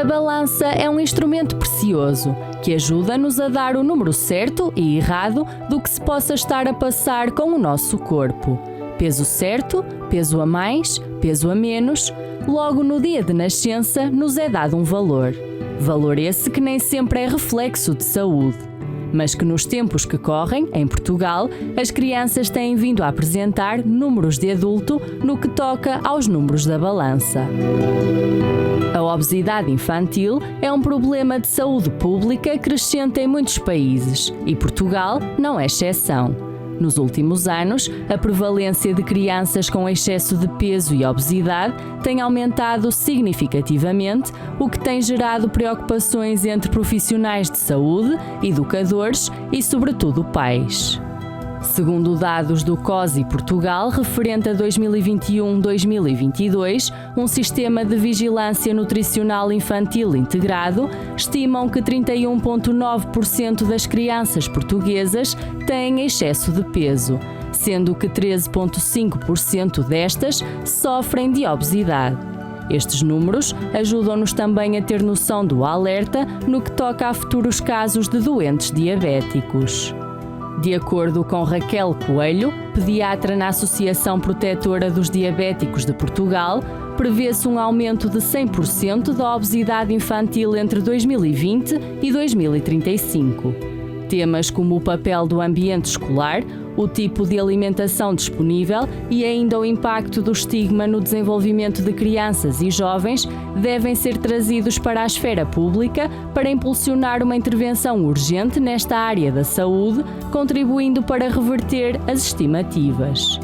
A balança é um instrumento precioso que ajuda-nos a dar o número certo e errado do que se possa estar a passar com o nosso corpo. Peso certo, peso a mais, peso a menos, logo no dia de nascença nos é dado um valor. Valor esse que nem sempre é reflexo de saúde, mas que nos tempos que correm, em Portugal, as crianças têm vindo a apresentar números de adulto no que toca aos números da balança. A obesidade infantil é um problema de saúde pública crescente em muitos países e Portugal não é exceção. Nos últimos anos, a prevalência de crianças com excesso de peso e obesidade tem aumentado significativamente, o que tem gerado preocupações entre profissionais de saúde, educadores e, sobretudo, pais. Segundo dados do COSI Portugal, referente a 2021-2022, um sistema de vigilância nutricional infantil integrado, estimam que 31,9% das crianças portuguesas têm excesso de peso, sendo que 13,5% destas sofrem de obesidade. Estes números ajudam-nos também a ter noção do alerta no que toca a futuros casos de doentes diabéticos. De acordo com Raquel Coelho, pediatra na Associação Protetora dos Diabéticos de Portugal, prevê-se um aumento de 100% da obesidade infantil entre 2020 e 2035. Temas como o papel do ambiente escolar, o tipo de alimentação disponível e ainda o impacto do estigma no desenvolvimento de crianças e jovens devem ser trazidos para a esfera pública para impulsionar uma intervenção urgente nesta área da saúde, contribuindo para reverter as estimativas.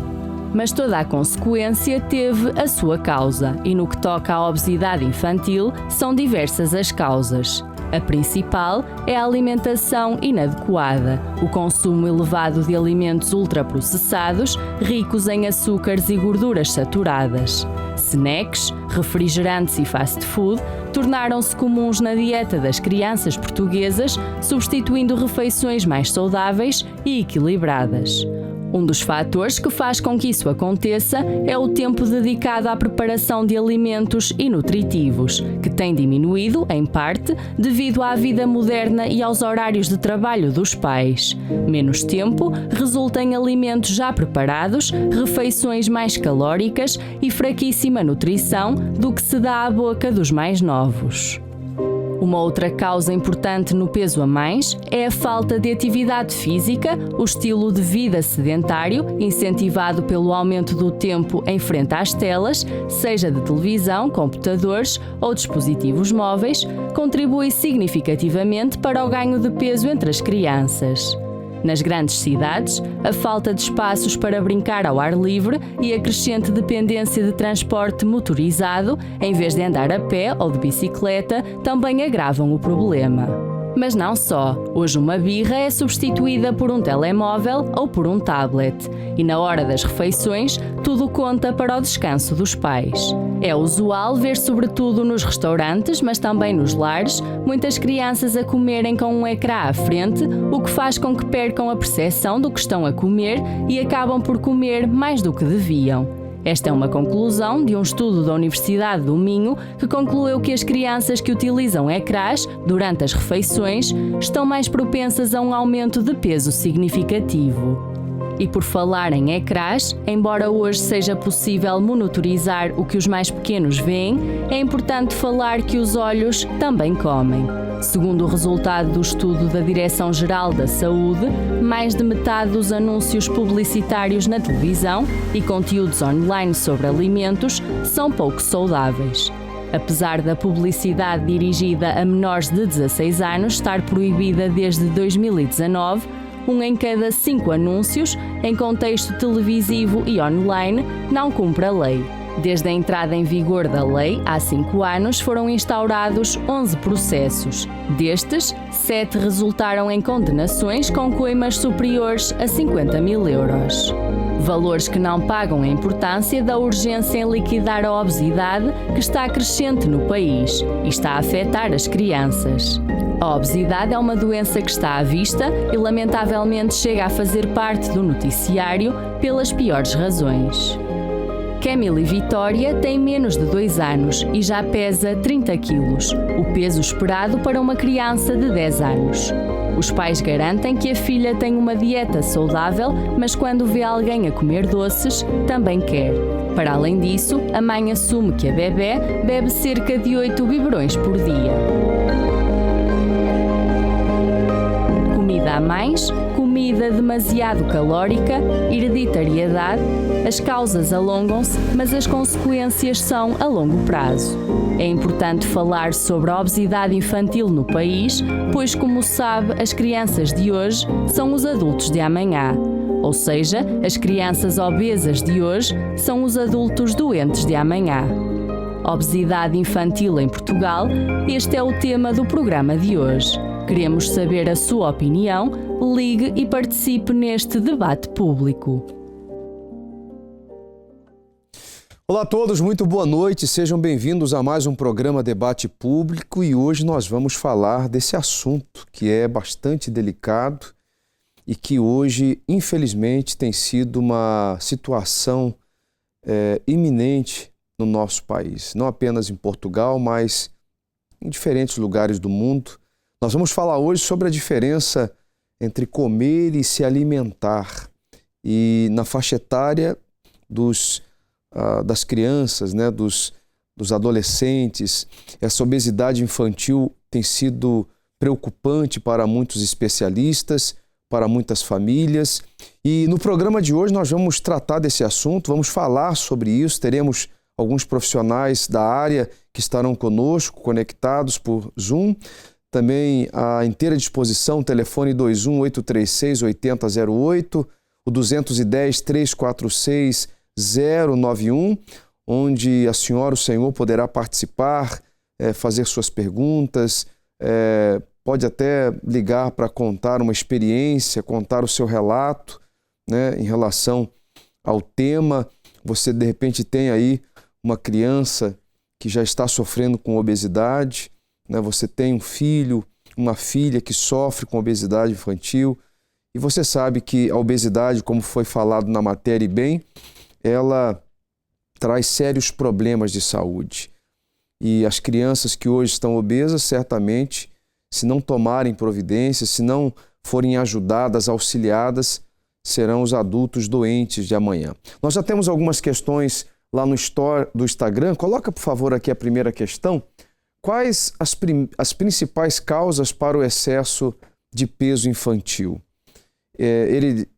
Mas toda a consequência teve a sua causa e no que toca à obesidade infantil são diversas as causas. A principal é a alimentação inadequada, o consumo elevado de alimentos ultraprocessados, ricos em açúcares e gorduras saturadas. Snacks, refrigerantes e fast food tornaram-se comuns na dieta das crianças portuguesas, substituindo refeições mais saudáveis e equilibradas. Um dos fatores que faz com que isso aconteça é o tempo dedicado à preparação de alimentos e nutritivos, que tem diminuído, em parte, devido à vida moderna e aos horários de trabalho dos pais. Menos tempo resulta em alimentos já preparados, refeições mais calóricas e fraquíssima nutrição do que se dá à boca dos mais novos. Uma outra causa importante no peso a mais é a falta de atividade física, o estilo de vida sedentário, incentivado pelo aumento do tempo em frente às telas, seja de televisão, computadores ou dispositivos móveis, contribui significativamente para o ganho de peso entre as crianças. Nas grandes cidades, a falta de espaços para brincar ao ar livre e a crescente dependência de transporte motorizado, em vez de andar a pé ou de bicicleta, também agravam o problema. Mas não só. Hoje uma birra é substituída por um telemóvel ou por um tablet. E na hora das refeições, tudo conta para o descanso dos pais. É usual ver, sobretudo nos restaurantes, mas também nos lares, muitas crianças a comerem com um ecrã à frente, o que faz com que percam a percepção do que estão a comer e acabam por comer mais do que deviam. Esta é uma conclusão de um estudo da Universidade do Minho que concluiu que as crianças que utilizam ecrãs durante as refeições estão mais propensas a um aumento de peso significativo. E por falar em ecrãs, embora hoje seja possível monitorizar o que os mais pequenos veem, é importante falar que os olhos também comem. Segundo o resultado do estudo da Direção-Geral da Saúde, mais de metade dos anúncios publicitários na televisão e conteúdos online sobre alimentos são pouco saudáveis. Apesar da publicidade dirigida a menores de 16 anos estar proibida desde 2019, 1 em cada 5 anúncios, em contexto televisivo e online, não cumpre a lei. Desde a entrada em vigor da lei, há 5 anos, foram instaurados 11 processos. Destes, 7 resultaram em condenações com coimas superiores a 50 mil euros. Valores que não pagam a importância da urgência em liquidar a obesidade que está crescente no país e está a afetar as crianças. A obesidade é uma doença que está à vista e, lamentavelmente, chega a fazer parte do noticiário pelas piores razões. Camille Vitória tem menos de 2 anos e já pesa 30 quilos, o peso esperado para uma criança de 10 anos. Os pais garantem que a filha tem uma dieta saudável, mas quando vê alguém a comer doces, também quer. Para além disso, a mãe assume que a bebé bebe cerca de 8 biberões por dia. Comida a mais, comida demasiado calórica, hereditariedade. As causas alongam-se, mas as consequências são a longo prazo. É importante falar sobre a obesidade infantil no país, pois, como sabe, as crianças de hoje são os adultos de amanhã. Ou seja, as crianças obesas de hoje são os adultos doentes de amanhã. Obesidade infantil em Portugal, este é o tema do programa de hoje. Queremos saber a sua opinião, ligue e participe neste debate público. Olá a todos, muito boa noite, sejam bem-vindos a mais um programa Debate Público e hoje nós vamos falar desse assunto que é bastante delicado e que hoje, infelizmente, tem sido uma situação iminente no nosso país, não apenas em Portugal, mas em diferentes lugares do mundo. Nós vamos falar hoje sobre a diferença entre comer e se alimentar e na faixa etária das crianças, né, dos adolescentes. Essa obesidade infantil tem sido preocupante para muitos especialistas, para muitas famílias. E no programa de hoje nós vamos tratar desse assunto, vamos falar sobre isso, teremos alguns profissionais da área que estarão conosco, conectados por Zoom. Também à inteira disposição, o telefone 21-836-8008, o 210-346-091, onde a senhora, o senhor, poderá participar, fazer suas perguntas, pode até ligar para contar uma experiência, contar o seu relato, né, em relação ao tema. Você, de repente, tem aí uma criança que já está sofrendo com obesidade, né? Você tem um filho, uma filha que sofre com obesidade infantil e você sabe que a obesidade, como foi falado na matéria e bem, ela traz sérios problemas de saúde. E as crianças que hoje estão obesas, certamente, se não tomarem providências, se não forem ajudadas, auxiliadas, serão os adultos doentes de amanhã. Nós já temos algumas questões lá no Store do Instagram. Coloca, por favor, aqui a primeira questão. Quais as principais causas para o excesso de peso infantil?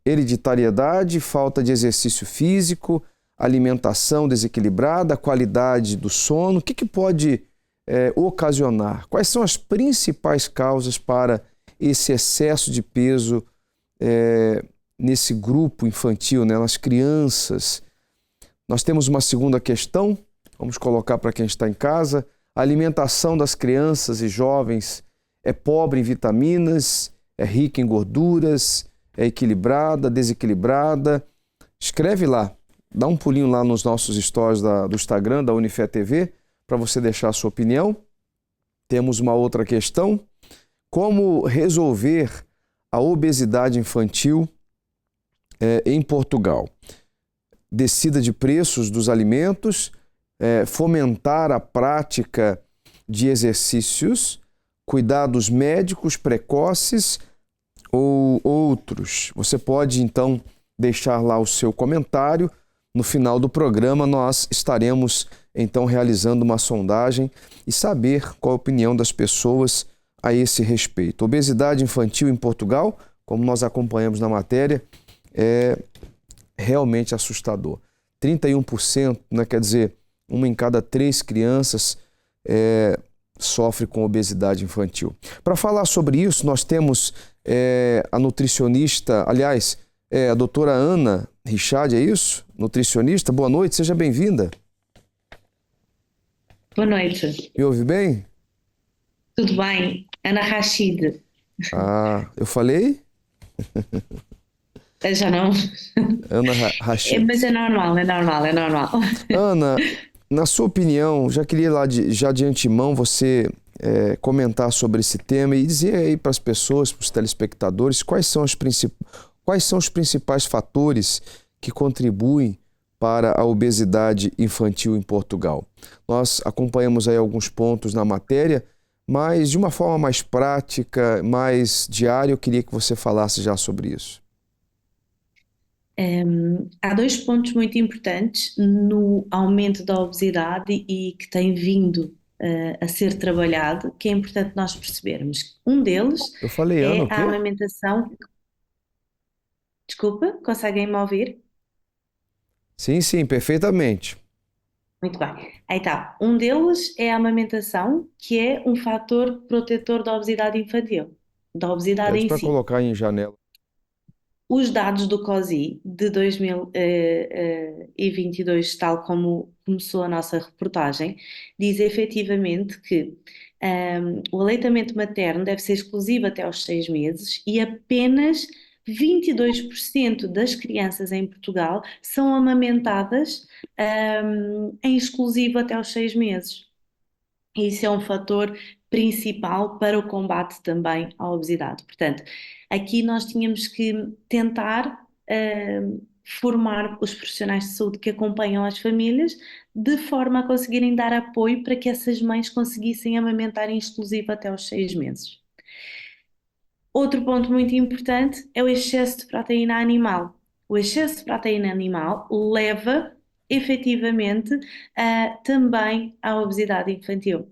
Hereditariedade, falta de exercício físico, alimentação desequilibrada, qualidade do sono. O que pode ocasionar? Quais são as principais causas para esse excesso de peso nesse grupo infantil, né, nas crianças? Nós temos uma segunda questão, vamos colocar para quem está em casa. A alimentação das crianças e jovens é pobre em vitaminas, é rica em gorduras, é equilibrada, desequilibrada? Escreve lá, dá um pulinho lá nos nossos stories do Instagram, da Unifé TV, para você deixar a sua opinião. Temos uma outra questão. Como resolver a obesidade infantil em Portugal? Descida de preços dos alimentos, fomentar a prática de exercícios, cuidados médicos precoces ou outros. Você pode, então, deixar lá o seu comentário. No final do programa, nós estaremos, então, realizando uma sondagem e saber qual a opinião das pessoas a esse respeito. Obesidade infantil em Portugal, como nós acompanhamos na matéria, é realmente assustador. 31%, né, quer dizer, 1 em cada 3 crianças sofre com obesidade infantil. Para falar sobre isso, nós temos a nutricionista, aliás, a doutora Ana Richard, é isso? Nutricionista, boa noite, seja bem-vinda. Boa noite. Me ouve bem? Tudo bem, Ana Rachid. Eu falei? Já não. Ana Rachid. Mas é normal. Ana, na sua opinião, já queria lá já de antemão você comentar sobre esse tema e dizer aí para as pessoas, para os telespectadores, quais são os principais fatores que contribuem para a obesidade infantil em Portugal? Nós acompanhamos aí alguns pontos na matéria, mas de uma forma mais prática, mais diária, eu queria que você falasse já sobre isso. Há dois pontos muito importantes no aumento da obesidade e que tem vindo a ser trabalhado, que é importante nós percebermos. Um deles Eu falei, Ana, é o quê? a amamentação. Desculpa, conseguem me ouvir? Sim, perfeitamente. Muito bem. Então, um deles é a amamentação, que é um fator protetor da obesidade infantil, da obesidade Pede em para si. colocar em janela. Os dados do COSI de 2022, tal como começou a nossa reportagem, diz efetivamente que o aleitamento materno deve ser exclusivo até aos 6 meses e apenas 22% das crianças em Portugal são amamentadas em exclusivo até aos 6 meses. Isso é um fator principal para o combate também à obesidade. Portanto, aqui nós tínhamos que tentar formar os profissionais de saúde que acompanham as famílias de forma a conseguirem dar apoio para que essas mães conseguissem amamentar em exclusivo até aos 6 meses. Outro ponto muito importante é o excesso de proteína animal. O excesso de proteína animal leva efetivamente também à obesidade infantil.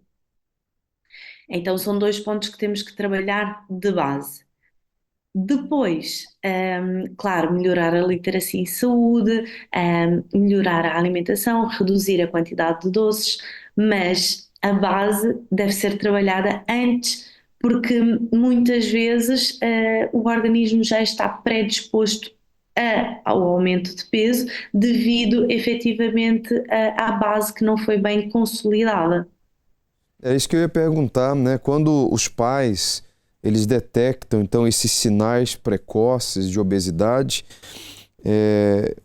Então, são dois pontos que temos que trabalhar de base. Depois, claro, melhorar a literacia em saúde, melhorar a alimentação, reduzir a quantidade de doces, mas a base deve ser trabalhada antes, porque muitas vezes o organismo já está predisposto ao aumento de peso devido efetivamente à base que não foi bem consolidada. É isso que eu ia perguntar, né? Quando os pais, eles detectam, então, esses sinais precoces de obesidade,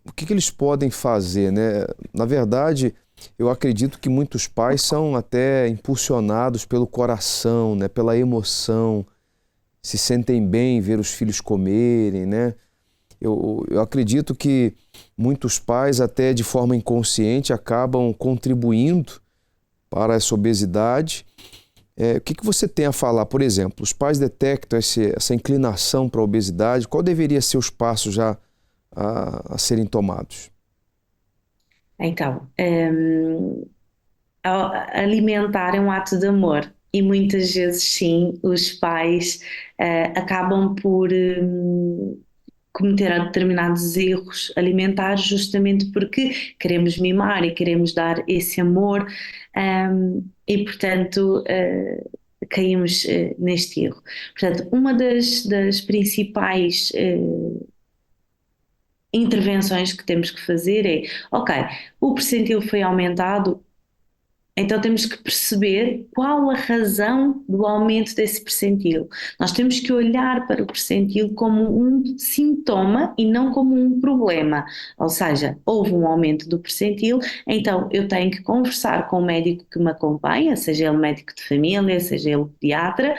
o que eles podem fazer, né? Na verdade, eu acredito que muitos pais são até impulsionados pelo coração, né? Pela emoção, se sentem bem em ver os filhos comerem, né? Eu acredito que muitos pais, até de forma inconsciente, acabam contribuindo para essa obesidade. O que você tem a falar? Por exemplo, os pais detectam essa inclinação para a obesidade, qual deveria ser os passos já a serem tomados? Então, alimentar é um ato de amor e muitas vezes sim, os pais acabam por cometer determinados erros alimentares justamente porque queremos mimar e queremos dar esse amor e portanto caímos neste erro. Portanto, uma das principais intervenções que temos que fazer é, ok, o percentil foi aumentado, então temos que perceber qual a razão do aumento desse percentil. Nós temos que olhar para o percentil como um sintoma e não como um problema. Ou seja, houve um aumento do percentil, então eu tenho que conversar com o médico que me acompanha, seja ele médico de família, seja ele pediatra,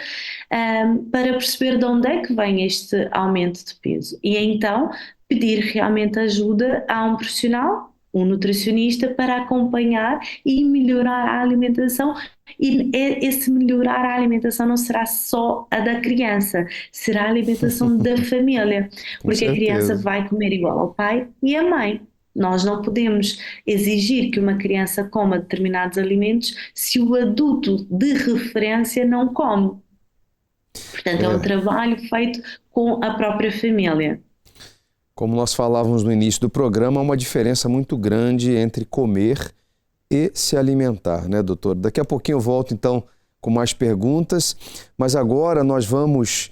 para perceber de onde é que vem este aumento de peso. E então pedir realmente ajuda a um profissional, um nutricionista, para acompanhar e melhorar a alimentação. E esse melhorar a alimentação não será só a da criança, será a alimentação da família, Com porque a criança certeza. vai comer igual ao pai e à mãe. Nós não podemos exigir que uma criança coma determinados alimentos se o adulto de referência não come. Portanto, é um É, trabalho feito com a própria família. como nós falávamos no início do programa, há uma diferença muito grande entre comer e se alimentar, né, doutor? Daqui a pouquinho eu volto, então, com mais perguntas, mas agora nós vamos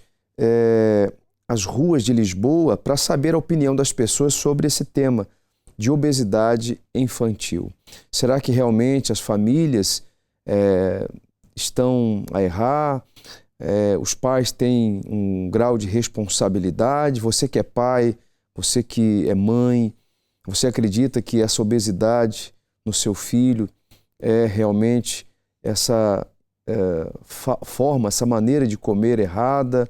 às ruas de Lisboa para saber a opinião das pessoas sobre esse tema de obesidade infantil. Será que realmente as famílias estão a errar? Os pais têm um grau de responsabilidade? Você que é pai, você que é mãe, você acredita que essa obesidade no seu filho é realmente essa forma, essa maneira de comer errada?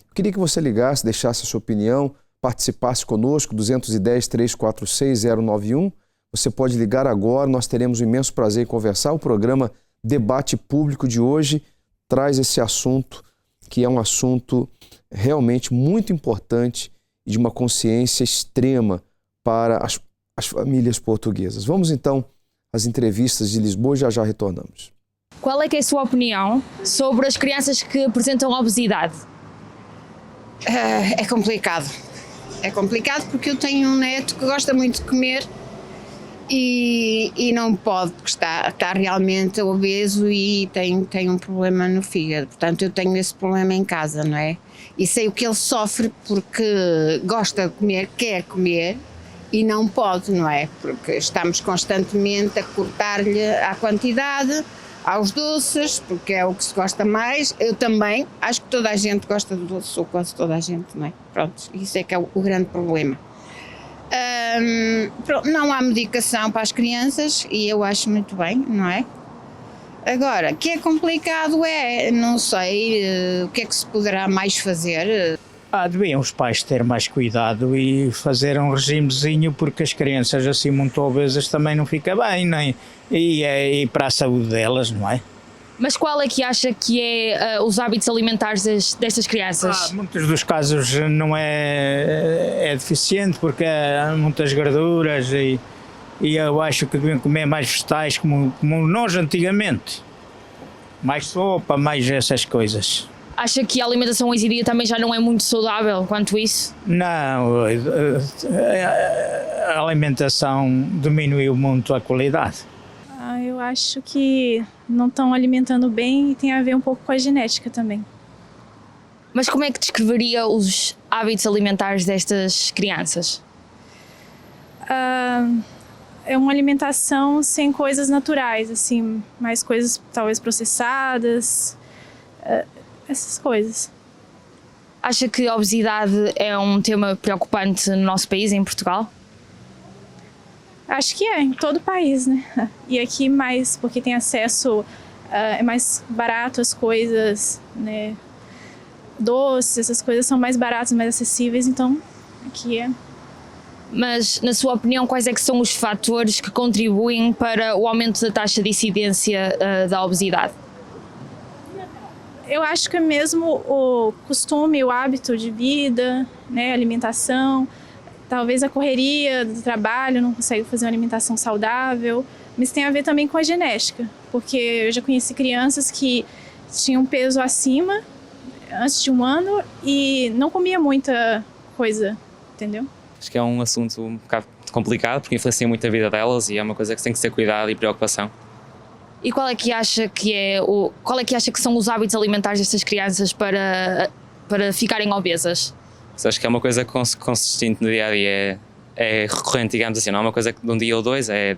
Eu queria que você ligasse, deixasse a sua opinião, participasse conosco, 210-346-091. você pode ligar agora, nós teremos o imenso prazer em conversar. O programa Debate Público de hoje traz esse assunto, que é um assunto realmente muito importante e de uma consciência extrema para as famílias portuguesas. Vamos então às entrevistas de Lisboa e já retornamos. Qual é que é a sua opinião sobre as crianças que apresentam obesidade? É complicado. É complicado porque eu tenho um neto que gosta muito de comer e não pode, porque está realmente obeso e tem um problema no fígado. Portanto, eu tenho esse problema em casa, não é? E sei o que ele sofre porque gosta de comer, quer comer e não pode, não é? Porque estamos constantemente a cortar-lhe a quantidade, aos doces, porque é o que se gosta mais. Eu também, acho que toda a gente gosta de doce, ou quase toda a gente, não é? Pronto, isso é que é o grande problema. Não há medicação para as crianças e eu acho muito bem, não é? Agora, o que é complicado não sei, o que é que se poderá mais fazer. Deviam os pais ter mais cuidado e fazer um regimezinho, porque as crianças assim muito obesas também não fica bem, nem, e para a saúde delas, não é? Mas qual é que acha que é os hábitos alimentares destas crianças? Muitos dos casos não é deficiente, porque há muitas gorduras e eu acho que deviam comer mais vegetais como nós antigamente. Mais sopa, mais essas coisas. Acha que a alimentação hoje em dia também já não é muito saudável quanto isso? Não, a alimentação diminuiu muito a qualidade. Eu acho que não estão alimentando bem e tem a ver um pouco com a genética também. Mas como é que descreveria os hábitos alimentares destas crianças? É uma alimentação sem coisas naturais, assim, mais coisas talvez processadas, essas coisas. Acha que a obesidade é um tema preocupante no nosso país, em Portugal? Acho que em todo o país, né? E aqui mais, porque tem acesso, é mais barato as coisas, né? Doces, essas coisas são mais baratas, mais acessíveis, então aqui é. Mas, na sua opinião, quais é que são os fatores que contribuem para o aumento da taxa de incidência da obesidade? Eu acho que é mesmo o costume, o hábito de vida, né, alimentação, talvez a correria do trabalho, não consegue fazer uma alimentação saudável, mas tem a ver também com a genética, porque eu já conheci crianças que tinham peso acima antes de 1 ano e não comia muita coisa, entendeu? Acho que é um assunto um bocado complicado porque influencia muito a vida delas e é uma coisa que tem que ser cuidado e preocupação. E qual é que acha que são os hábitos alimentares destas crianças para ficarem obesas? Acho que é uma coisa consistente no dia a dia, é recorrente, digamos assim, não é uma coisa de um dia ou dois, é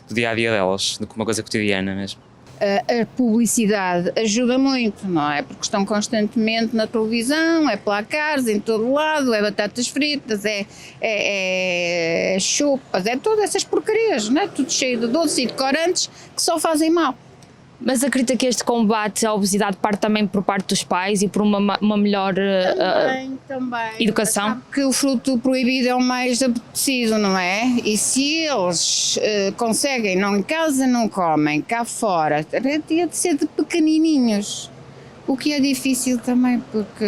do dia a dia delas, uma coisa cotidiana mesmo. A publicidade ajuda muito, não é? Porque estão constantemente na televisão, é placares em todo lado, é batatas fritas, é chupas, é todas essas porcarias, não é? Tudo cheio de doces e de corantes que só fazem mal. Mas acredita que este combate à obesidade parte também por parte dos pais e por uma melhor educação? Sabe que o fruto proibido é o mais apetecido, não é? E se eles conseguem, não em casa não comem, cá fora, tinha de ser de pequenininhos. O que é difícil também, porque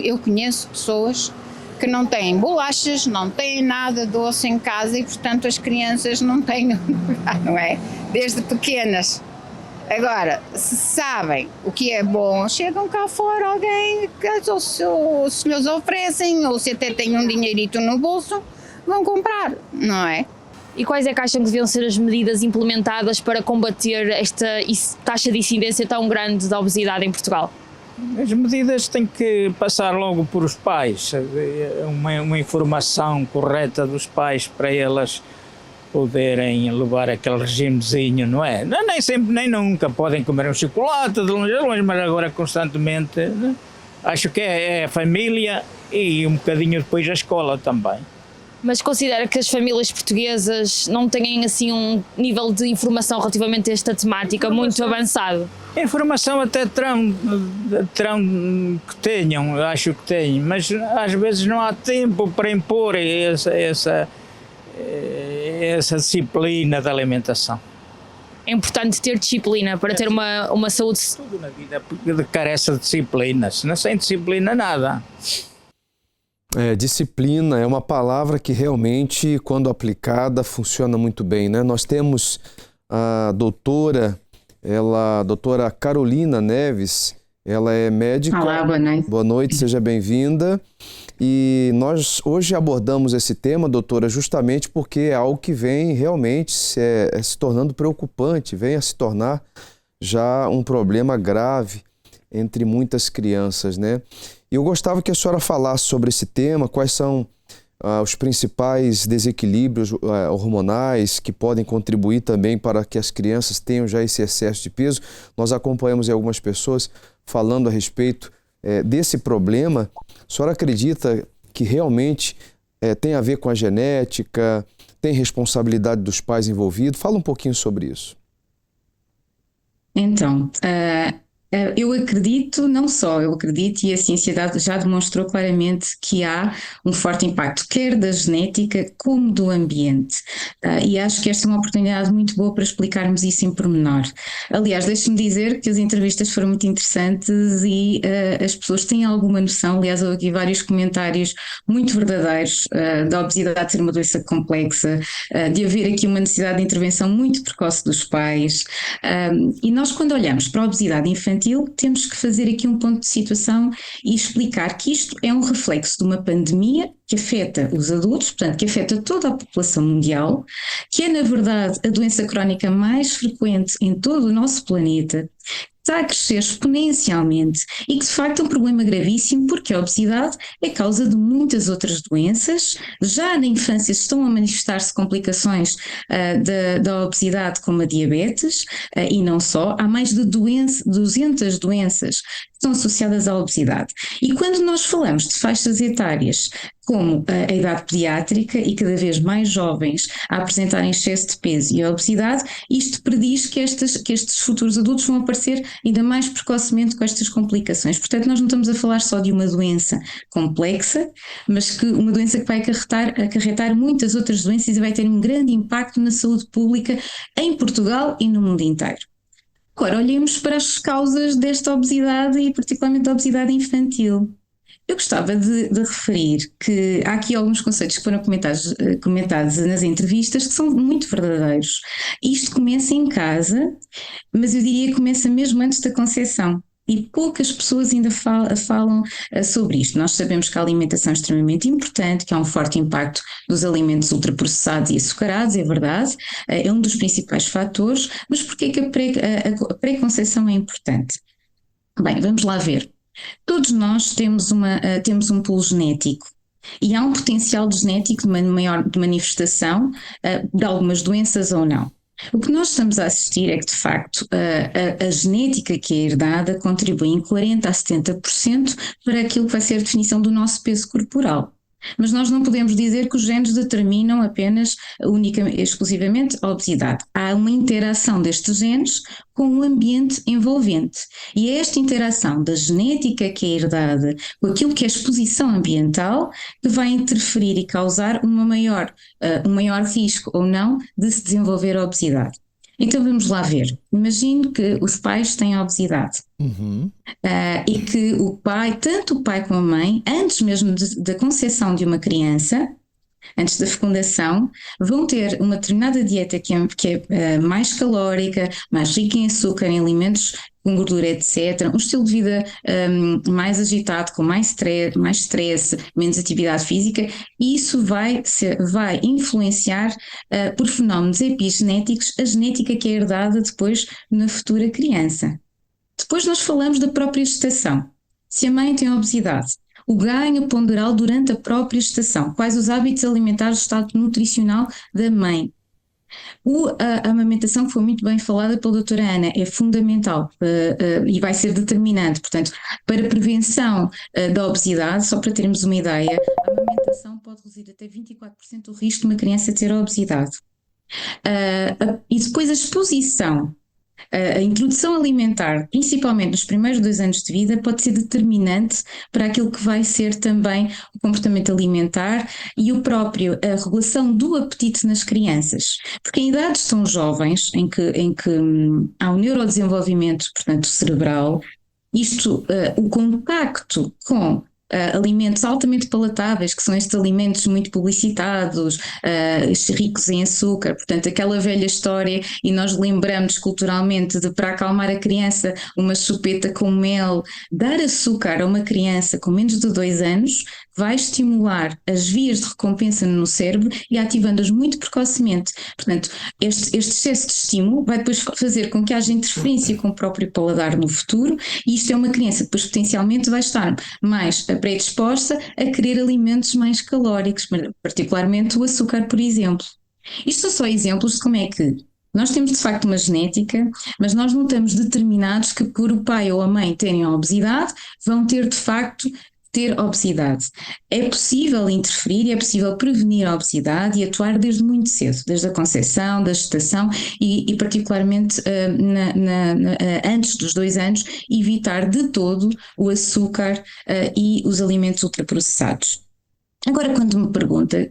eu conheço pessoas que não têm bolachas, não têm nada doce em casa e, portanto, as crianças não têm, não é? Desde pequenas. Agora, se sabem o que é bom, chegam cá fora alguém, ou se lhes oferecem, ou se até têm um dinheirito no bolso, vão comprar, não é? E quais é que acham que deviam ser as medidas implementadas para combater esta taxa de incidência tão grande da obesidade em Portugal? As medidas têm que passar logo por os pais, uma informação correta dos pais para elas poderem levar aquele regimezinho, não é? Nem sempre, nem nunca podem comer um chocolate de longe a longe, mas agora constantemente, né? Acho que é a família e um bocadinho depois a escola também. Mas considera que as famílias portuguesas não têm assim um nível de informação relativamente a esta temática muito avançado? A informação até terão que tenham, acho que têm, mas às vezes não há tempo para impor essa disciplina da alimentação. É importante ter disciplina para ter uma saúde. Tudo na vida carece de disciplina, se não sem disciplina nada. Disciplina é uma palavra que realmente, quando aplicada, funciona muito bem, né? Nós temos a doutora Carolina Neves, ela é médica. Olá, boa noite. Boa noite, seja bem-vinda. E nós hoje abordamos esse tema, doutora, justamente porque é algo que vem realmente se tornando preocupante, vem a se tornar já um problema grave entre muitas crianças, né? E eu gostava que a senhora falasse sobre esse tema, quais são os principais desequilíbrios hormonais que podem contribuir também para que as crianças tenham já esse excesso de peso. Nós acompanhamos algumas pessoas falando a respeito desse problema. A senhora acredita que realmente tem a ver com a genética, tem responsabilidade dos pais envolvidos? Fala um pouquinho sobre isso. Então, eu acredito, não só eu acredito, e a ciência já demonstrou claramente que há um forte impacto, quer da genética como do ambiente. E acho que esta é uma oportunidade muito boa para explicarmos isso em pormenor. Aliás, deixe-me dizer que as entrevistas foram muito interessantes e as pessoas têm alguma noção. Aliás, houve aqui vários comentários muito verdadeiros da obesidade ser uma doença complexa, de haver aqui uma necessidade de intervenção muito precoce dos pais. E nós, quando olhamos para a obesidade infantil, temos que fazer aqui um ponto de situação e explicar que isto é um reflexo de uma pandemia que afeta os adultos, portanto, que afeta toda a população mundial, que é, na verdade, a doença crónica mais frequente em todo o nosso planeta, está a crescer exponencialmente e que de facto é um problema gravíssimo porque a obesidade é causa de muitas outras doenças. Já na infância estão a manifestar-se complicações da obesidade como a diabetes e não só. Há mais de 200 doenças que estão associadas à obesidade. E quando nós falamos de faixas etárias como a idade pediátrica e cada vez mais jovens a apresentarem excesso de peso e a obesidade, isto prediz que estes futuros adultos vão aparecer ainda mais precocemente com estas complicações. Portanto, nós não estamos a falar só de uma doença complexa, mas que uma doença que vai acarretar muitas outras doenças e vai ter um grande impacto na saúde pública em Portugal e no mundo inteiro. Agora, olhemos para as causas desta obesidade e particularmente da obesidade infantil. Eu gostava de referir que há aqui alguns conceitos que foram comentados nas entrevistas que são muito verdadeiros. Isto começa em casa, mas eu diria que começa mesmo antes da concepção. E poucas pessoas ainda falam sobre isto. Nós sabemos que a alimentação é extremamente importante, que há um forte impacto dos alimentos ultraprocessados e açucarados, é verdade, é um dos principais fatores, mas porquê que a pré-conceição é importante? Bem, vamos lá ver. Todos nós temos um pool genético e há um potencial genético de manifestação de algumas doenças ou não. O que nós estamos a assistir é que, de facto, a genética que é herdada contribui em 40% a 70% para aquilo que vai ser a definição do nosso peso corporal. Mas nós não podemos dizer que os genes determinam apenas, exclusivamente a obesidade. Há uma interação destes genes com o ambiente envolvente. E é esta interação da genética que é herdada com aquilo que é a exposição ambiental que vai interferir e causar um maior risco ou não de se desenvolver a obesidade. Então vamos lá ver. Imagino que os pais têm obesidade e que tanto o pai como a mãe, antes mesmo da concepção de uma criança, antes da fecundação, vão ter uma determinada dieta que é mais calórica, mais rica em açúcar, em alimentos com gordura, etc. Um estilo de vida mais agitado, com mais stress, menos atividade física, e isso vai influenciar por fenómenos epigenéticos a genética que é herdada depois na futura criança. Depois nós falamos da própria gestação. Se a mãe tem obesidade, o ganho ponderal durante a própria gestação, quais os hábitos alimentares, o estado nutricional da mãe. A amamentação, que foi muito bem falada pela doutora Ana, é fundamental e vai ser determinante. Portanto, para a prevenção da obesidade, só para termos uma ideia, a amamentação pode reduzir até 24% o risco de uma criança ter obesidade. E depois a exposição A introdução alimentar, principalmente nos primeiros 2 anos de vida, pode ser determinante para aquilo que vai ser também o comportamento alimentar e a regulação do apetite nas crianças. Porque em idades tão jovens, em que há um neurodesenvolvimento, portanto, cerebral, o contacto com alimentos altamente palatáveis, que são estes alimentos muito publicitados, ricos em açúcar, portanto aquela velha história, e nós lembramos culturalmente de, para acalmar a criança, uma chupeta com mel. Dar açúcar a uma criança com menos de 2 anos vai estimular as vias de recompensa no cérebro e ativando-as muito precocemente. Portanto, este excesso de estímulo vai depois fazer com que haja interferência com o próprio paladar no futuro, e isto é uma criança que depois potencialmente vai estar mais predisposta a querer alimentos mais calóricos, particularmente o açúcar, por exemplo. Isto são só exemplos de como é que nós temos de facto uma genética, mas nós não estamos determinados que por o pai ou a mãe terem a obesidade, vão ter de facto ter obesidade. É possível interferir, é possível prevenir a obesidade e atuar desde muito cedo, desde a concepção, da gestação e particularmente antes dos 2 anos, evitar de todo o açúcar e os alimentos ultraprocessados. Agora, quando me pergunta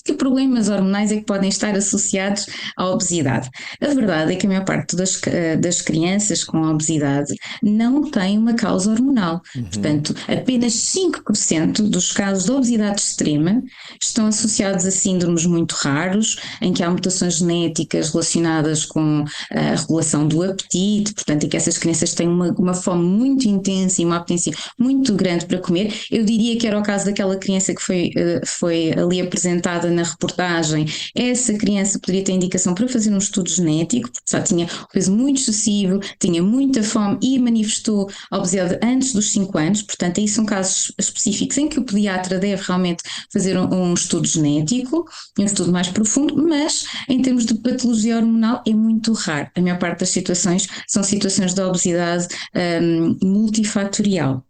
que problemas hormonais é que podem estar associados à obesidade, a verdade é que a maior parte das crianças com obesidade não tem uma causa hormonal. Portanto, apenas 5% dos casos de obesidade extrema estão associados a síndromes muito raros, em que há mutações genéticas relacionadas com a regulação do apetite, portanto, em que essas crianças têm uma fome muito intensa e uma apetência muito grande para comer. Eu diria que era o caso daquela criança que foi ali apresentada na reportagem. Essa criança poderia ter indicação para fazer um estudo genético, porque já tinha um peso muito excessivo, tinha muita fome e manifestou a obesidade antes dos 5 anos, portanto aí são casos específicos em que o pediatra deve realmente fazer um estudo genético, um estudo mais profundo, mas em termos de patologia hormonal é muito raro. A maior parte das situações são situações de obesidade multifatorial.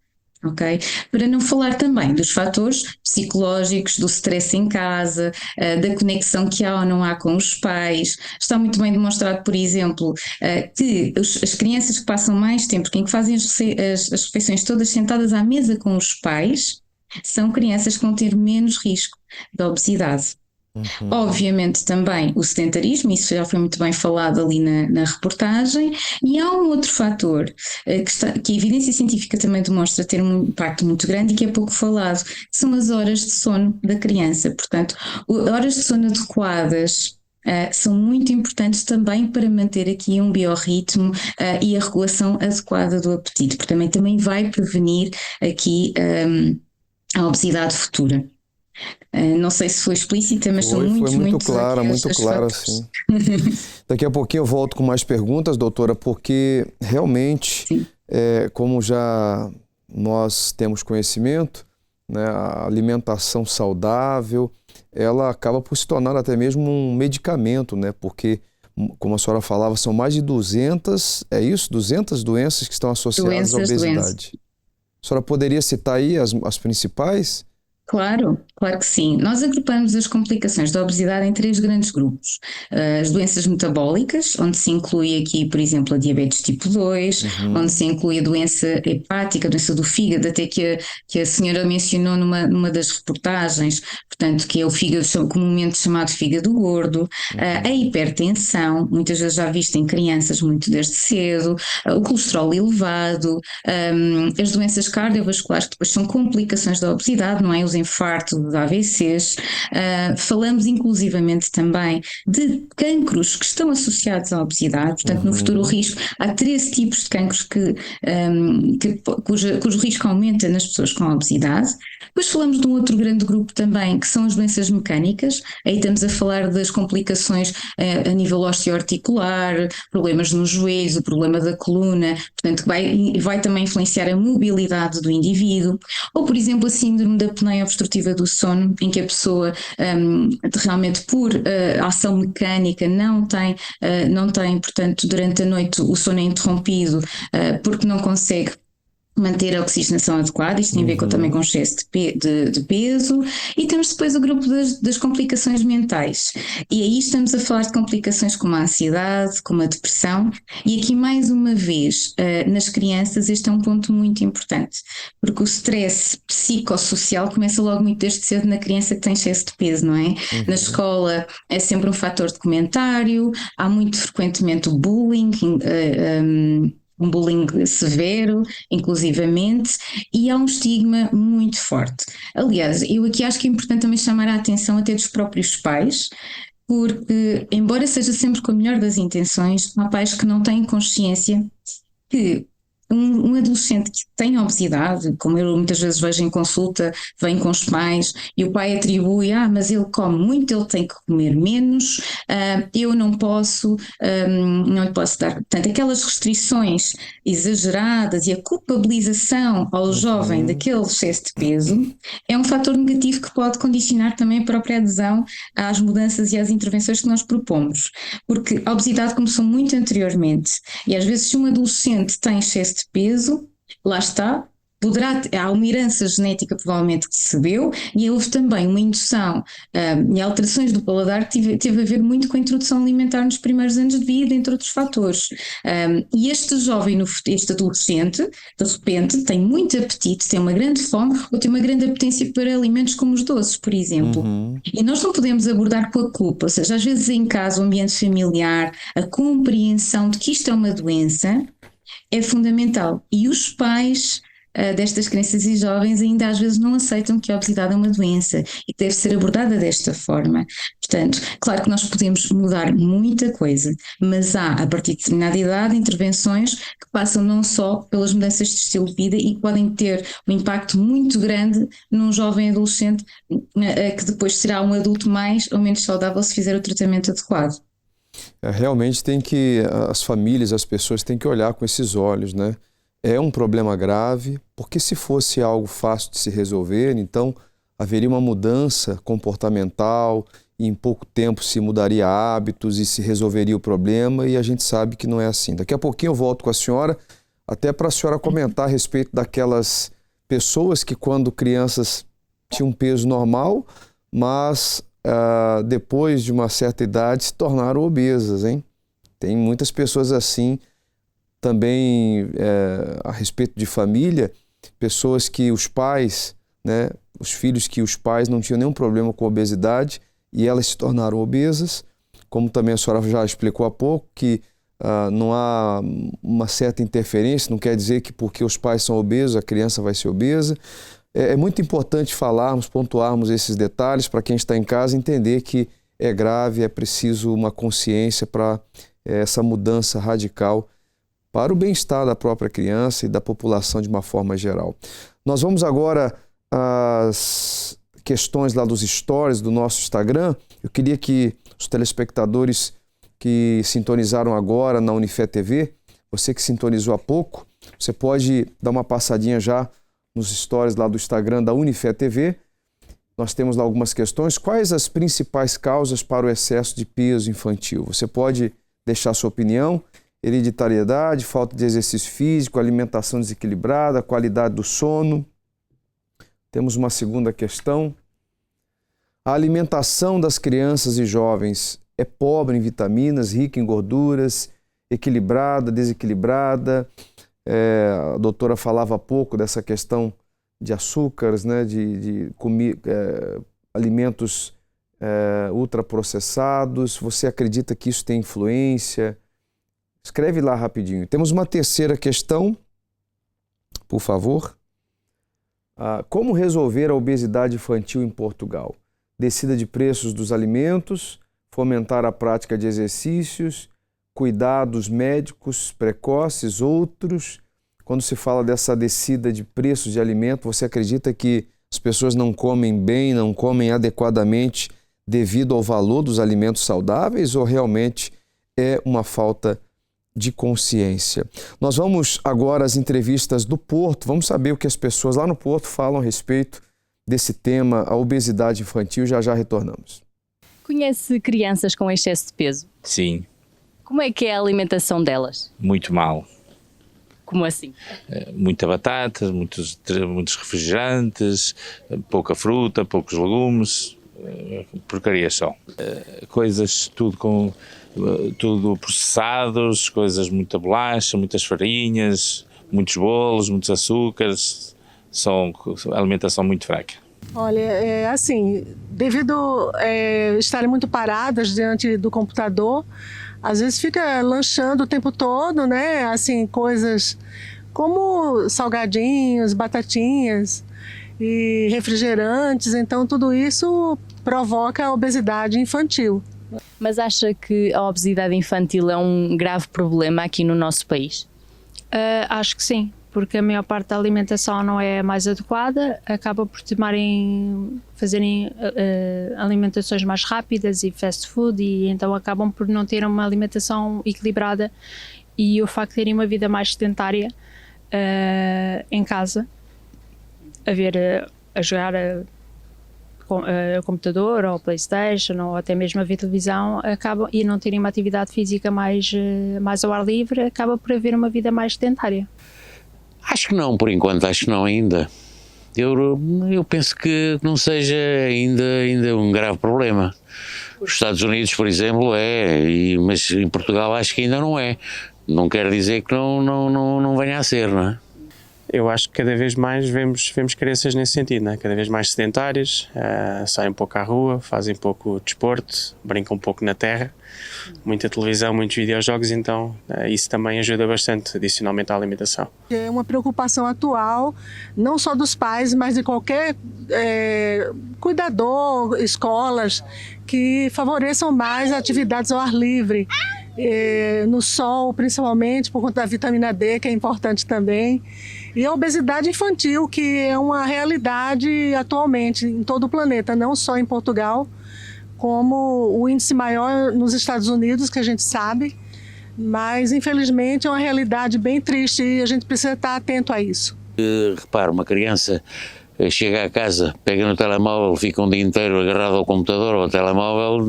Okay? Para não falar também dos fatores psicológicos, do stress em casa, da conexão que há ou não há com os pais. Está muito bem demonstrado, por exemplo, que as crianças que passam mais tempo, que fazem as refeições todas sentadas à mesa com os pais, são crianças que vão ter menos risco de obesidade. Obviamente também o sedentarismo, isso já foi muito bem falado ali na reportagem, e há um outro fator que a evidência científica também demonstra ter um impacto muito grande e que é pouco falado, que são as horas de sono da criança. Portanto, horas de sono adequadas são muito importantes também para manter aqui um biorritmo e a regulação adequada do apetite, porque também vai prevenir aqui a obesidade futura. Não sei se foi explícita, mas são muito clara, muito clara, sim. Daqui a pouquinho eu volto com mais perguntas, doutora, porque realmente, como já nós temos conhecimento, né, a alimentação saudável, ela acaba por se tornar até mesmo um medicamento, né, porque, como a senhora falava, são mais de 200, 200 doenças que estão associadas à obesidade. A senhora poderia citar aí as principais? Claro que sim. Nós agrupamos as complicações da obesidade em 3 grandes grupos. As doenças metabólicas, onde se inclui aqui, por exemplo, a diabetes tipo 2, onde se inclui a doença hepática, a doença do fígado, até que a senhora mencionou numa das reportagens, portanto, que é o fígado comumente chamado fígado gordo, a hipertensão, muitas vezes já vista em crianças muito desde cedo, o colesterol elevado, as doenças cardiovasculares, que depois são complicações da obesidade, não é? Os infartos, os AVCs, falamos inclusivamente também de cancros que estão associados à obesidade, portanto no futuro o risco, há 13 tipos de cancros cujo risco aumenta nas pessoas com obesidade. Depois falamos de um outro grande grupo também, que são as doenças mecânicas, aí estamos a falar das complicações a nível osteoarticular, problemas nos joelhos, o problema da coluna, portanto vai também influenciar a mobilidade do indivíduo, ou por exemplo a síndrome da apneia obstrutiva do sono, em que a pessoa realmente por ação mecânica não tem, portanto, durante a noite o sono é interrompido porque não consegue manter a oxigenação adequada, isto tem a ver também com excesso de peso, e temos depois o grupo das complicações mentais, e aí estamos a falar de complicações como a ansiedade, como a depressão, e aqui mais uma vez, nas crianças este é um ponto muito importante, porque o stress psicossocial começa logo muito desde cedo na criança que tem excesso de peso, não é? Na escola é sempre um fator de comentário, há muito frequentemente o bullying, um bullying severo, inclusivamente, e há um estigma muito forte. Aliás, eu aqui acho que é importante também chamar a atenção até dos próprios pais, porque, embora seja sempre com a melhor das intenções, há pais que não têm consciência que um adolescente que tem obesidade, como eu muitas vezes vejo em consulta, vem com os pais e o pai atribui, mas ele come muito, ele tem que comer menos, eu não posso, não lhe posso dar. Portanto, aquelas restrições exageradas e a culpabilização ao jovem daquele excesso de peso é um fator negativo que pode condicionar também a própria adesão às mudanças e às intervenções que nós propomos, porque a obesidade começou muito anteriormente e às vezes se um adolescente tem excesso de peso, lá está, há uma herança genética provavelmente que se recebeu e houve também uma indução e alterações do paladar que teve a ver muito com a introdução alimentar nos primeiros anos de vida, entre outros fatores. E este jovem, este adolescente, de repente tem muito apetite, tem uma grande fome ou tem uma grande apetência para alimentos como os doces, por exemplo. E nós não podemos abordar com a culpa, ou seja, às vezes em casa, o ambiente familiar, a compreensão de que isto é uma doença é fundamental. E os pais destas crianças e jovens ainda às vezes não aceitam que a obesidade é uma doença e que deve ser abordada desta forma. Portanto, claro que nós podemos mudar muita coisa, mas há, a partir de determinada idade, intervenções que passam não só pelas mudanças de estilo de vida e que podem ter um impacto muito grande num jovem adolescente que depois será um adulto mais ou menos saudável se fizer o tratamento adequado. Realmente as famílias, as pessoas têm que olhar com esses olhos, né? É um problema grave, porque se fosse algo fácil de se resolver, então haveria uma mudança comportamental e em pouco tempo se mudaria hábitos e se resolveria o problema, e a gente sabe que não é assim. Daqui a pouquinho eu volto com a senhora, até para a senhora comentar a respeito daquelas pessoas que quando crianças tinham um peso normal, mas depois de uma certa idade se tornaram obesas, hein? Tem muitas pessoas assim também a respeito de família, pessoas que os pais, né, os filhos que os pais não tinham nenhum problema com a obesidade e elas se tornaram obesas, como também a senhora já explicou há pouco, que não há uma certa interferência, não quer dizer que porque os pais são obesos a criança vai ser obesa. É muito importante falarmos, pontuarmos esses detalhes para quem está em casa entender que é grave, é preciso uma consciência para essa mudança radical para o bem-estar da própria criança e da população de uma forma geral. Nós vamos agora às questões lá dos stories do nosso Instagram. Eu queria que os telespectadores que sintonizaram agora na Unifé TV, você que sintonizou há pouco, você pode dar uma passadinha já nos stories lá do Instagram da Unifé TV. Nós temos lá algumas questões. Quais as principais causas para o excesso de peso infantil? Você pode deixar sua opinião. Hereditariedade, falta de exercício físico, alimentação desequilibrada, qualidade do sono. Temos uma segunda questão. A alimentação das crianças e jovens é pobre em vitaminas, rica em gorduras, equilibrada, desequilibrada. A doutora falava há pouco dessa questão de açúcares, né, de alimentos ultraprocessados. Você acredita que isso tem influência? Escreve lá rapidinho. Temos uma terceira questão, por favor. Como resolver a obesidade infantil em Portugal? Descida de preços dos alimentos, fomentar a prática de exercícios, cuidados médicos precoces, outros. Quando se fala dessa descida de preços de alimento, você acredita que as pessoas não comem bem, não comem adequadamente devido ao valor dos alimentos saudáveis ou realmente é uma falta de consciência? Nós vamos agora às entrevistas do Porto, vamos saber o que as pessoas lá no Porto falam a respeito desse tema, a obesidade infantil. Já retornamos. Conhece crianças com excesso de peso? Sim. Como é que é a alimentação delas? Muito mal. Como assim? Muita batata, muitos refrigerantes, pouca fruta, poucos legumes, porcaria só. Coisas tudo processados, coisas, muita bolacha, muitas farinhas, muitos bolos, muitos açúcares, a alimentação muito fraca. Olha, assim, devido estarem muito paradas diante do computador, às vezes fica lanchando o tempo todo, né? Assim, coisas como salgadinhos, batatinhas e refrigerantes. Então, tudo isso provoca a obesidade infantil. Mas acha que a obesidade infantil é um grave problema aqui no nosso país? Acho que sim, porque a maior parte da alimentação não é a mais adequada, acaba por fazerem alimentações mais rápidas e fast food, e então acabam por não ter uma alimentação equilibrada, e o facto de terem uma vida mais sedentária em casa, a jogar computador ou PlayStation ou até mesmo a ver televisão, e não terem uma atividade física mais ao ar livre, acaba por haver uma vida mais sedentária. Acho que não, por enquanto, acho que não ainda. Eu penso que não seja ainda um grave problema. Os Estados Unidos, por exemplo, mas em Portugal acho que ainda não é. Não quer dizer que não venha a ser, não é? Eu acho que cada vez mais vemos crianças nesse sentido, né? Cada vez mais sedentárias, saem um pouco à rua, fazem pouco desporto, brincam um pouco na terra, muita televisão, muitos videojogos, então isso também ajuda bastante adicionalmente à alimentação. É uma preocupação atual, não só dos pais, mas de qualquer cuidador, escolas, que favoreçam mais atividades ao ar livre, no sol, principalmente por conta da vitamina D, que é importante também. E a obesidade infantil, que é uma realidade atualmente em todo o planeta, não só em Portugal, como o índice maior nos Estados Unidos, que a gente sabe, mas infelizmente é uma realidade bem triste e a gente precisa estar atento a isso. Repara, uma criança chega a casa, pega no telemóvel, fica um dia inteiro agarrado ao computador ou ao telemóvel.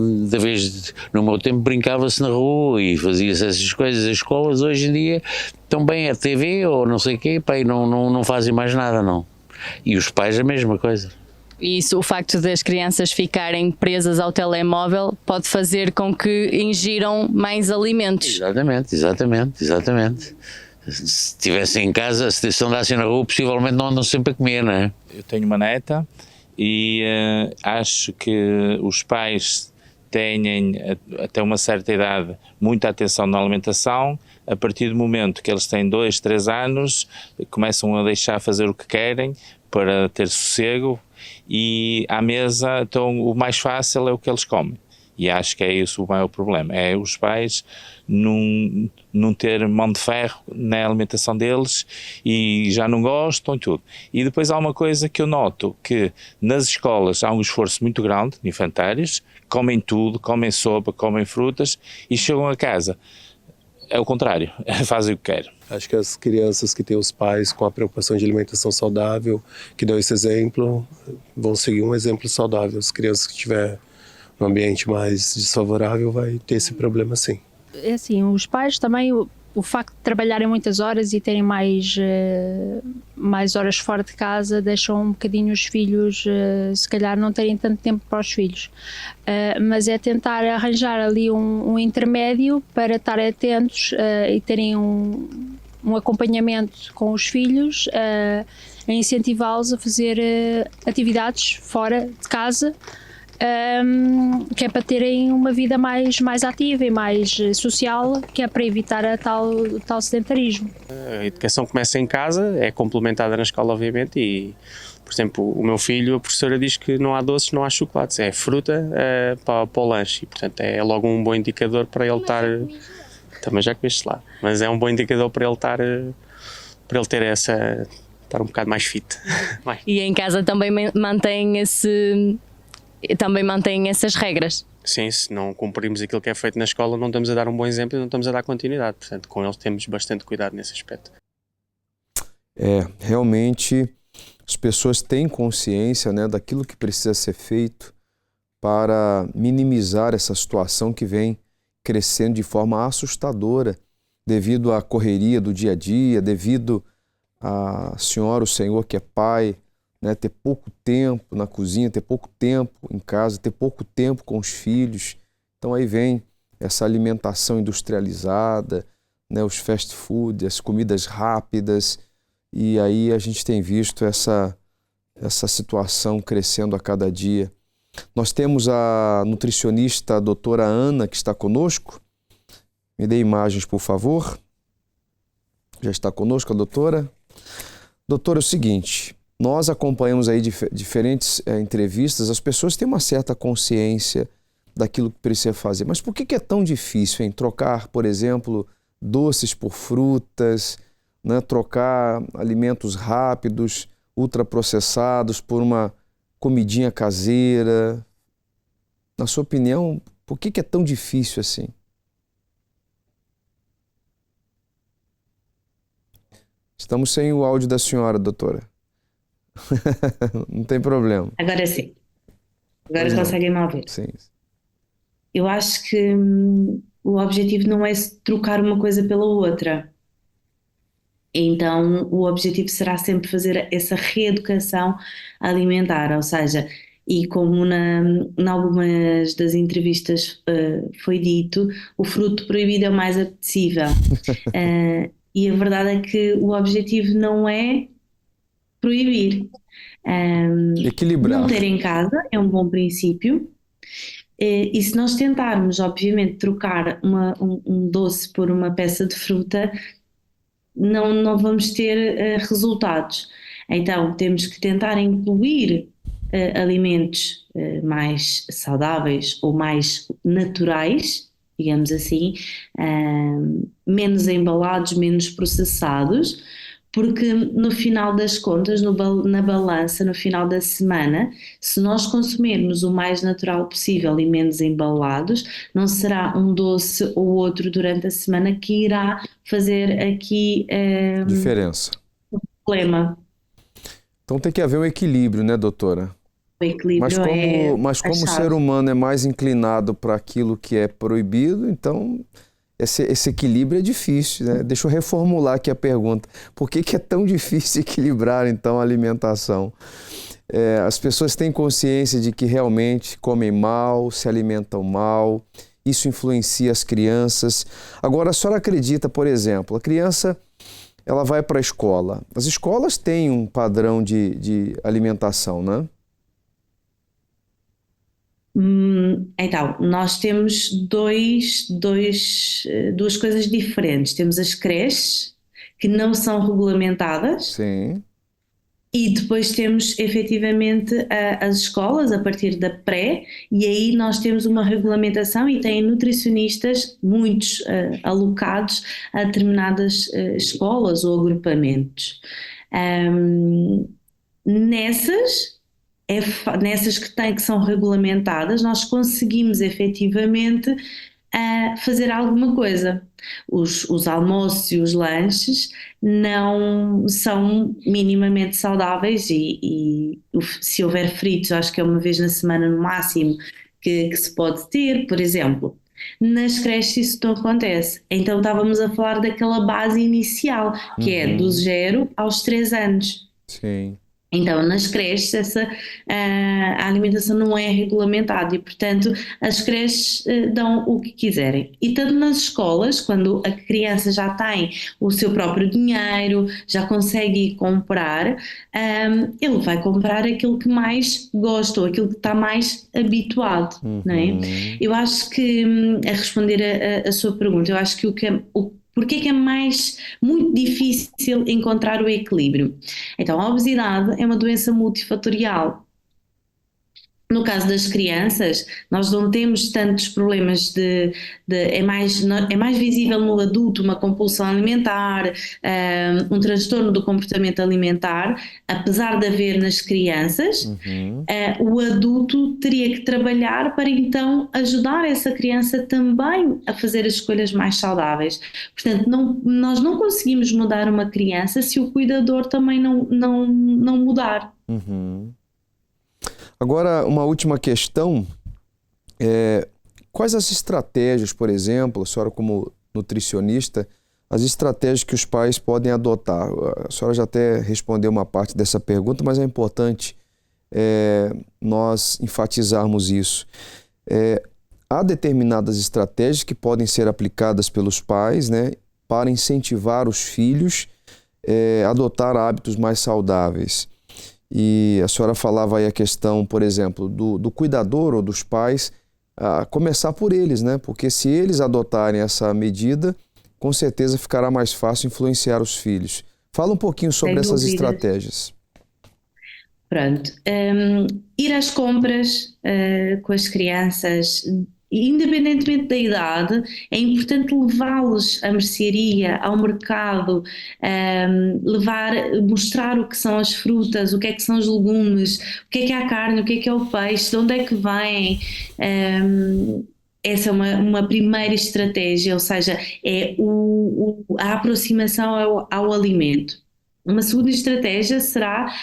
No meu tempo brincava-se na rua e fazia-se essas coisas. As escolas hoje em dia estão bem a TV ou não sei o quê, e não fazem mais nada, não. E os pais a mesma coisa. Isso, o facto das crianças ficarem presas ao telemóvel pode fazer com que ingiram mais alimentos. Exatamente. Se estivessem em casa, se andassem na rua, possivelmente não andam sempre a comer, não é? Eu tenho uma neta e acho que os pais têm, até uma certa idade, muita atenção na alimentação. A partir do momento que eles têm 2, 3 anos, começam a deixar fazer o que querem para ter sossego, e à mesa, então, o mais fácil é o que eles comem. E acho que é isso o maior problema, é os pais não ter mão de ferro na alimentação deles e já não gostam e tudo. E depois há uma coisa que eu noto, que nas escolas há um esforço muito grande, infantários, comem tudo, comem sopa, comem frutas, e chegam a casa, é o contrário, fazem o que querem. Acho que as crianças que têm os pais com a preocupação de alimentação saudável, que dão esse exemplo, vão seguir um exemplo saudável. As crianças que tiver um ambiente mais desfavorável vai ter esse problema, sim. É assim, os pais também, o facto de trabalharem muitas horas e terem mais horas fora de casa, deixam um bocadinho os filhos, se calhar não terem tanto tempo para os filhos. Mas é tentar arranjar ali um intermédio para estar atentos e terem um acompanhamento com os filhos, a incentivá-los a fazer atividades fora de casa, que é para terem uma vida mais ativa e mais social, que é para evitar tal sedentarismo. A educação começa em casa, é complementada na escola, obviamente, e, por exemplo, o meu filho, a professora diz que não há doces, não há chocolates, é fruta para o lanche, e, portanto, é logo um bom indicador para ele estar... Também já comeste lá, mas é um bom indicador para ele ter estar um bocado mais fit. E em casa também mantém essas regras. Sim, se não cumprirmos aquilo que é feito na escola, não estamos a dar um bom exemplo e não estamos a dar continuidade. Portanto, com eles temos bastante cuidado nesse aspecto. Realmente as pessoas têm consciência, né, daquilo que precisa ser feito para minimizar essa situação que vem crescendo de forma assustadora devido à correria do dia a dia, devido a senhora, o senhor que é pai, né, ter pouco tempo na cozinha, ter pouco tempo em casa, ter pouco tempo com os filhos. Então aí vem essa alimentação industrializada, né, os fast food, as comidas rápidas, e aí a gente tem visto essa situação crescendo a cada dia. Nós temos a nutricionista a doutora Ana, que está conosco. Me dê imagens, por favor. Já está conosco a doutora. Doutora, é o seguinte, nós acompanhamos aí diferentes entrevistas, as pessoas têm uma certa consciência daquilo que precisa fazer. Mas por que é tão difícil, hein? Trocar, por exemplo, doces por frutas, né? Trocar alimentos rápidos, ultraprocessados por uma comidinha caseira. Na sua opinião, por que é tão difícil assim? Estamos sem o áudio da senhora, doutora. Não tem problema. Agora sim. Agora conseguem me ouvir. Sim. Eu acho que o objetivo não é trocar uma coisa pela outra. Então, o objetivo será sempre fazer essa reeducação alimentar, ou seja, e como em algumas das entrevistas foi dito, o fruto proibido é o mais apetecível. E a verdade é que o objetivo não é proibir. Equilibrar. Não ter em casa é um bom princípio. E se nós tentarmos, obviamente, trocar um doce por uma peça de fruta, não vamos ter resultados. Então, temos que tentar incluir alimentos mais saudáveis ou mais naturais, digamos assim, menos embalados, menos processados, porque no final das contas, na balança, no final da semana, se nós consumirmos o mais natural possível e menos embalados, não será um doce ou outro durante a semana que irá fazer aqui diferença. Um problema. Então tem que haver um equilíbrio, né, doutora? O equilíbrio mas como o ser humano é mais inclinado para aquilo que é proibido, então esse equilíbrio é difícil, né? Deixa eu reformular aqui a pergunta. Por que é tão difícil equilibrar, então, a alimentação? As pessoas têm consciência de que realmente comem mal, se alimentam mal, isso influencia as crianças. Agora, a senhora acredita, por exemplo, a criança ela vai para a escola. As escolas têm um padrão de alimentação, né? Então, nós temos duas coisas diferentes. Temos as creches, que não são regulamentadas. Sim. E depois temos efetivamente as escolas a partir da pré, e aí nós temos uma regulamentação e têm nutricionistas, muitos alocados a determinadas escolas ou agrupamentos. Nessas que são regulamentadas, nós conseguimos efetivamente fazer alguma coisa. Os almoços e os lanches não são minimamente saudáveis e se houver fritos, acho que é uma vez na semana no máximo que se pode ter, por exemplo. Nas creches isso não acontece. Então estávamos a falar daquela base inicial, que é do 0 aos 3 anos. Sim. Então, nas creches, a alimentação não é regulamentada e, portanto, as creches dão o que quiserem. E tanto nas escolas, quando a criança já tem o seu próprio dinheiro, já consegue comprar, ele vai comprar aquilo que mais gosta ou aquilo que está mais habituado, não é? Eu acho que, a responder a sua pergunta, eu acho que porque é que é muito difícil encontrar o equilíbrio? Então, a obesidade é uma doença multifatorial. No caso das crianças, nós não temos tantos problemas é mais visível no adulto uma compulsão alimentar, um transtorno do comportamento alimentar, apesar de haver nas crianças, o adulto teria que trabalhar para então ajudar essa criança também a fazer as escolhas mais saudáveis. Portanto, nós não conseguimos mudar uma criança se o cuidador também não mudar. Agora, uma última questão, quais as estratégias, por exemplo, a senhora como nutricionista, as estratégias que os pais podem adotar. A senhora já até respondeu uma parte dessa pergunta, mas é importante nós enfatizarmos isso. Há determinadas estratégias que podem ser aplicadas pelos pais, né, para incentivar os filhos a adotar hábitos mais saudáveis. E a senhora falava aí a questão, por exemplo, do cuidador ou dos pais, começar por eles, né? Porque se eles adotarem essa medida, com certeza ficará mais fácil influenciar os filhos. Fala um pouquinho sobre essas estratégias. Pronto. Ir às compras com as crianças, independentemente da idade, é importante levá-los à mercearia, ao mercado, mostrar o que são as frutas, o que é que são os legumes, o que é a carne, o que é o peixe, de onde é que vêm. Essa é uma primeira estratégia, ou seja, é a aproximação ao alimento. Uma segunda estratégia será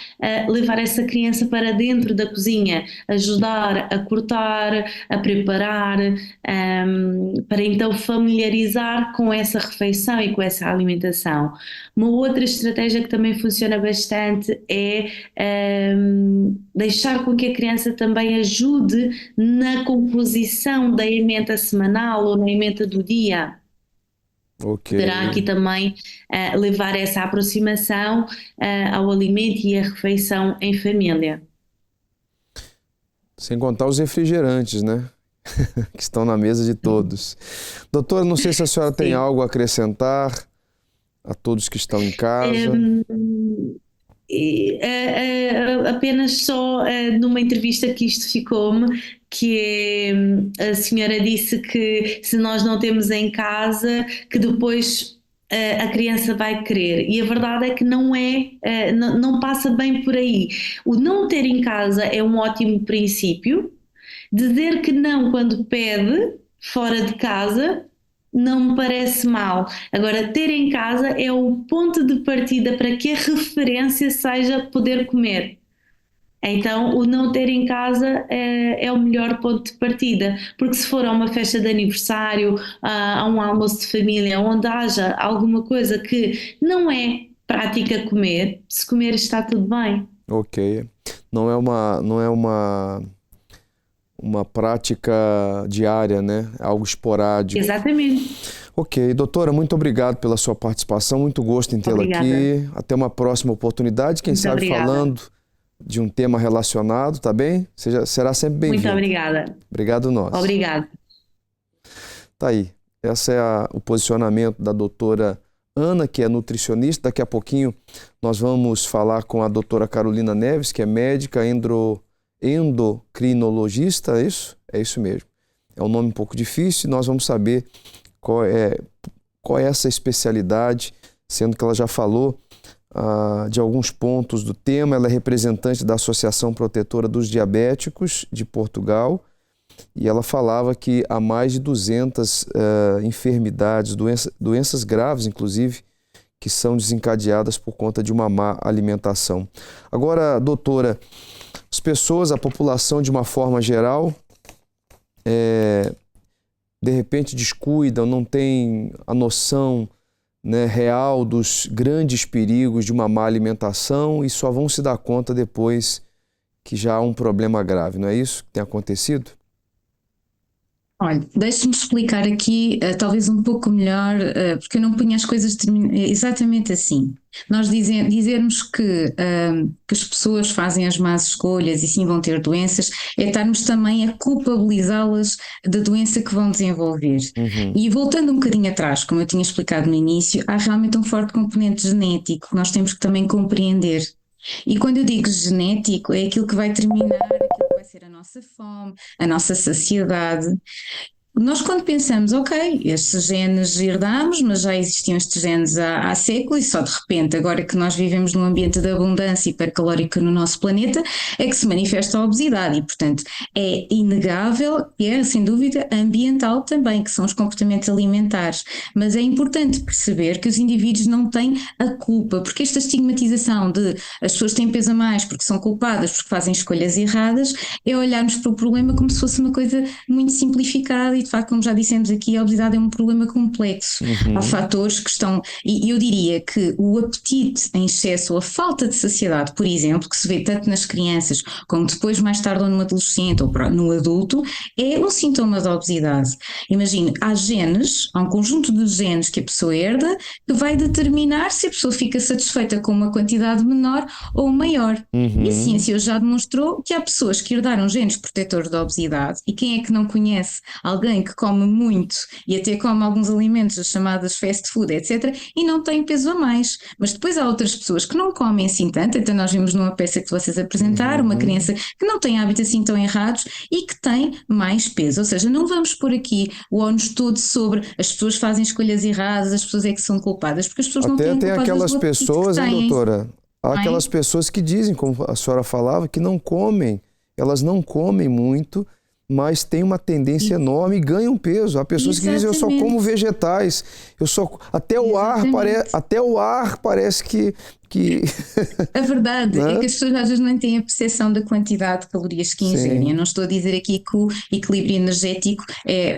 levar essa criança para dentro da cozinha, ajudar a cortar, a preparar, para então familiarizar com essa refeição e com essa alimentação. Uma outra estratégia que também funciona bastante é deixar com que a criança também ajude na composição da ementa semanal ou na ementa do dia. Okay. Poderá aqui também levar essa aproximação ao alimento e à refeição em família. Sem contar os refrigerantes, né? Que estão na mesa de todos. Doutora, não sei se a senhora tem algo a acrescentar a todos que estão em casa. Apenas só numa entrevista que isto ficou-me, que a senhora disse que se nós não temos em casa, que depois a criança vai querer. E a verdade é que não passa bem por aí. O não ter em casa é um ótimo princípio. Dizer que não quando pede fora de casa não me parece mal. Agora, ter em casa é o ponto de partida para que a referência seja poder comer. Então, o não ter em casa é o melhor ponto de partida, porque se for a uma festa de aniversário, a um almoço de família, onde haja alguma coisa que não é prática comer, se comer está tudo bem. Ok. Não é uma prática diária, né? Algo esporádico. Exatamente. Ok, doutora, muito obrigado pela sua participação, muito gosto em tê-la aqui. Até uma próxima oportunidade, quem sabe falando de um tema relacionado, tá bem? Será sempre bem-vindo. Muito obrigada. Obrigado nós. Obrigada. Tá aí, esse é o posicionamento da doutora Ana, que é nutricionista. Daqui a pouquinho nós vamos falar com a doutora Carolina Neves, que é médica endocrinologista, é isso? É isso mesmo. É um nome um pouco difícil e nós vamos saber qual é essa especialidade, sendo que ela já falou de alguns pontos do tema. Ela é representante da Associação Protetora dos Diabéticos de Portugal e ela falava que há mais de 200 enfermidades, doenças graves, inclusive, que são desencadeadas por conta de uma má alimentação. Agora, doutora, as pessoas, a população de uma forma geral, de repente descuidam, não tem a noção, né, real dos grandes perigos de uma má alimentação e só vão se dar conta depois que já há um problema grave. Não é isso que tem acontecido? Olha, deixe-me explicar aqui, talvez um pouco melhor, porque eu não punha as coisas exatamente assim. Nós dizermos que as pessoas fazem as más escolhas e sim vão ter doenças, é estarmos também a culpabilizá-las da doença que vão desenvolver. E voltando um bocadinho atrás, como eu tinha explicado no início, há realmente um forte componente genético que nós temos que também compreender. E quando eu digo genético, é aquilo que vai determinar aquilo que vai ser a nossa fome, a nossa saciedade. Nós quando pensamos, ok, estes genes herdamos, mas já existiam estes genes há séculos e só de repente, agora que nós vivemos num ambiente de abundância hipercalórica no nosso planeta, é que se manifesta a obesidade e, portanto, é inegável e é, sem dúvida, ambiental também, que são os comportamentos alimentares. Mas é importante perceber que os indivíduos não têm a culpa, porque esta estigmatização de as pessoas têm peso a mais porque são culpadas, porque fazem escolhas erradas, é olharmos para o problema como se fosse uma coisa muito simplificada e e de facto, como já dissemos aqui, a obesidade é um problema complexo. Há fatores que estão, e eu diria que o apetite em excesso ou a falta de saciedade, por exemplo, que se vê tanto nas crianças como depois mais tarde ou no adolescente ou no adulto, é um sintoma da obesidade. Imagine, há um conjunto de genes que a pessoa herda que vai determinar se a pessoa fica satisfeita com uma quantidade menor ou maior. E a ciência já demonstrou que há pessoas que herdaram genes protetores da obesidade, e quem é que não conhece alguém que come muito e até come alguns alimentos, as chamadas fast food, etc., e não tem peso a mais. Mas depois há outras pessoas que não comem assim tanto, então nós vimos numa peça que vocês apresentaram, uma criança que não tem hábitos assim tão errados e que tem mais peso. Ou seja, não vamos pôr aqui o ónus todo sobre as pessoas fazem escolhas erradas, as pessoas é que são culpadas, porque as pessoas não têm Até tem aquelas pessoas, hein, doutora? Há aquelas pessoas que dizem, como a senhora falava, que não comem, elas não comem muito, mas têm uma tendência enorme e ganham peso. Há pessoas que dizem, eu só como vegetais, até o ar parece que... A verdade é que as pessoas às vezes não têm a percepção da quantidade de calorias que ingerem. Eu não estou a dizer aqui que o equilíbrio energético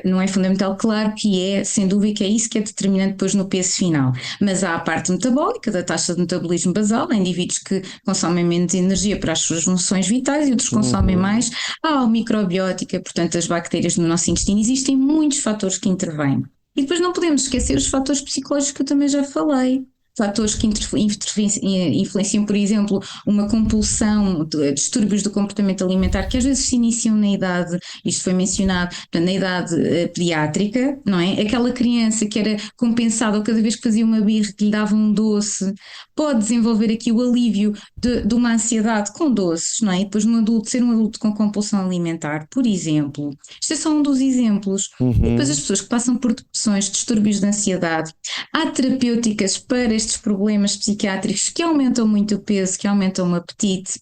não é fundamental, claro que é, sem dúvida que é isso que é determinante depois no peso final, mas há a parte metabólica da taxa de metabolismo basal, há indivíduos que consomem menos energia para as suas funções vitais e outros consomem mais, há a microbiótica, portanto as bactérias no nosso intestino, existem muitos fatores que intervêm. E depois não podemos esquecer os fatores psicológicos que eu também já falei. Fatores que influenciam, por exemplo, uma compulsão, distúrbios do comportamento alimentar que às vezes se iniciam na idade, isto foi mencionado, na idade pediátrica, não é? Aquela criança que era compensada ou cada vez que fazia uma birra que lhe dava um doce, pode desenvolver aqui o alívio de uma ansiedade com doces, não é? E depois ser um adulto com compulsão alimentar, por exemplo. Isto é só um dos exemplos. E depois as pessoas que passam por depressões, distúrbios de ansiedade, há terapêuticas para estes problemas psiquiátricos que aumentam muito o peso, que aumentam o apetite.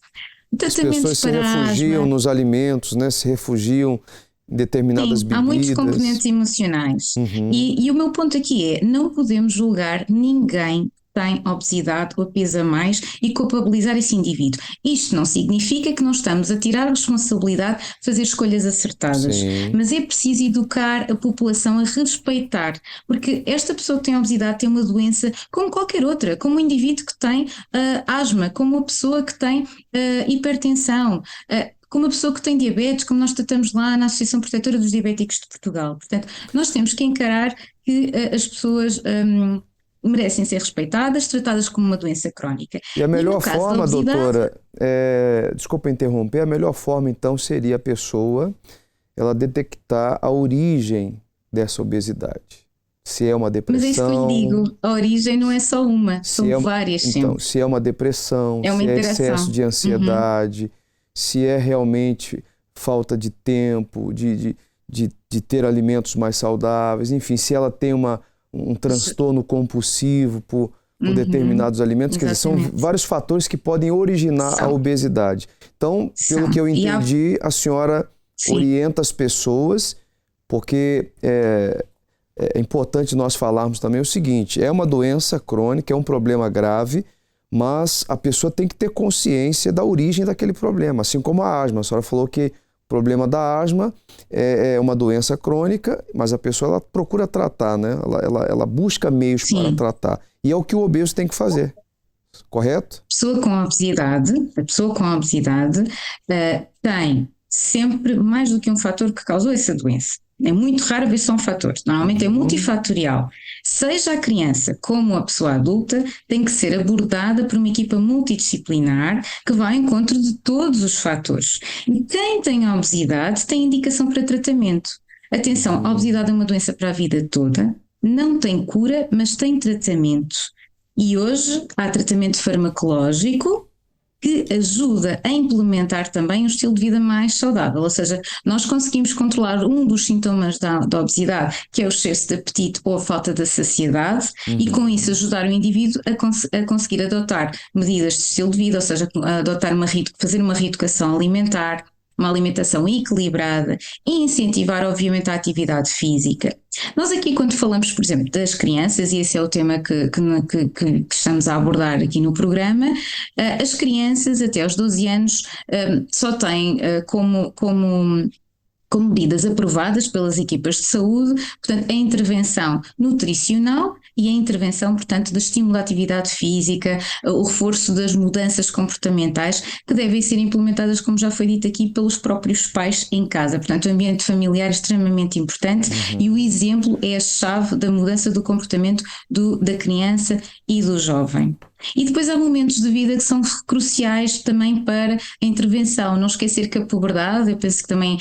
As pessoas se refugiam nos alimentos, né? Se refugiam em determinadas bebidas. Há muitos componentes emocionais. E o meu ponto aqui é, não podemos julgar ninguém tem obesidade ou pesa mais e culpabilizar esse indivíduo. Isto não significa que não estamos a tirar a responsabilidade de fazer escolhas acertadas, mas é preciso educar a população a respeitar, porque esta pessoa que tem obesidade tem uma doença como qualquer outra, como um indivíduo que tem asma, como uma pessoa que tem hipertensão, como uma pessoa que tem diabetes, como nós tratamos lá na Associação Protetora dos Diabéticos de Portugal. Portanto, nós temos que encarar que as pessoas merecem ser respeitadas, tratadas como uma doença crónica. E a melhor forma, doutora, desculpa interromper, a melhor forma então seria a pessoa ela detectar a origem dessa obesidade. Se é uma depressão... Mas é isso que eu lhe digo, a origem não é só uma, são várias sempre. Então, se é uma depressão, se é excesso de ansiedade, se é realmente falta de tempo, de ter alimentos mais saudáveis, enfim, se ela tem um transtorno compulsivo por determinados alimentos, quer dizer, são vários fatores que podem originar a obesidade. Então, pelo que eu entendi, a senhora orienta as pessoas, porque é importante nós falarmos também o seguinte, é uma doença crônica, é um problema grave, mas a pessoa tem que ter consciência da origem daquele problema, assim como a asma. A senhora falou que o problema da asma é uma doença crônica, mas a pessoa ela procura tratar, né? Ela busca meios para tratar. E é o que o obeso tem que fazer, correto? A pessoa com obesidade tem sempre mais do que um fator que causou essa doença. É muito raro ver só um fator, normalmente é multifatorial. Seja a criança como a pessoa adulta, tem que ser abordada por uma equipa multidisciplinar que vai ao encontro de todos os fatores. E quem tem obesidade tem indicação para tratamento. Atenção, a obesidade é uma doença para a vida toda, não tem cura, mas tem tratamento. E hoje há tratamento farmacológico que ajuda a implementar também um estilo de vida mais saudável, ou seja, nós conseguimos controlar um dos sintomas da obesidade, que é o excesso de apetite ou a falta de saciedade, e com isso ajudar o indivíduo a conseguir adotar medidas de estilo de vida, ou seja, fazer uma reeducação alimentar, uma alimentação equilibrada e incentivar, obviamente, a atividade física. Nós aqui, quando falamos, por exemplo, das crianças, e esse é o tema que estamos a abordar aqui no programa, as crianças até aos 12 anos só têm como com medidas aprovadas pelas equipas de saúde, portanto, a intervenção nutricional e a intervenção, portanto, da estímulo da atividade física, o reforço das mudanças comportamentais que devem ser implementadas, como já foi dito aqui, pelos próprios pais em casa. Portanto, o ambiente familiar é extremamente importante e o exemplo é a chave da mudança do comportamento da criança e do jovem. E depois há momentos de vida que são cruciais também para a intervenção. Não esquecer que a puberdade, eu penso que também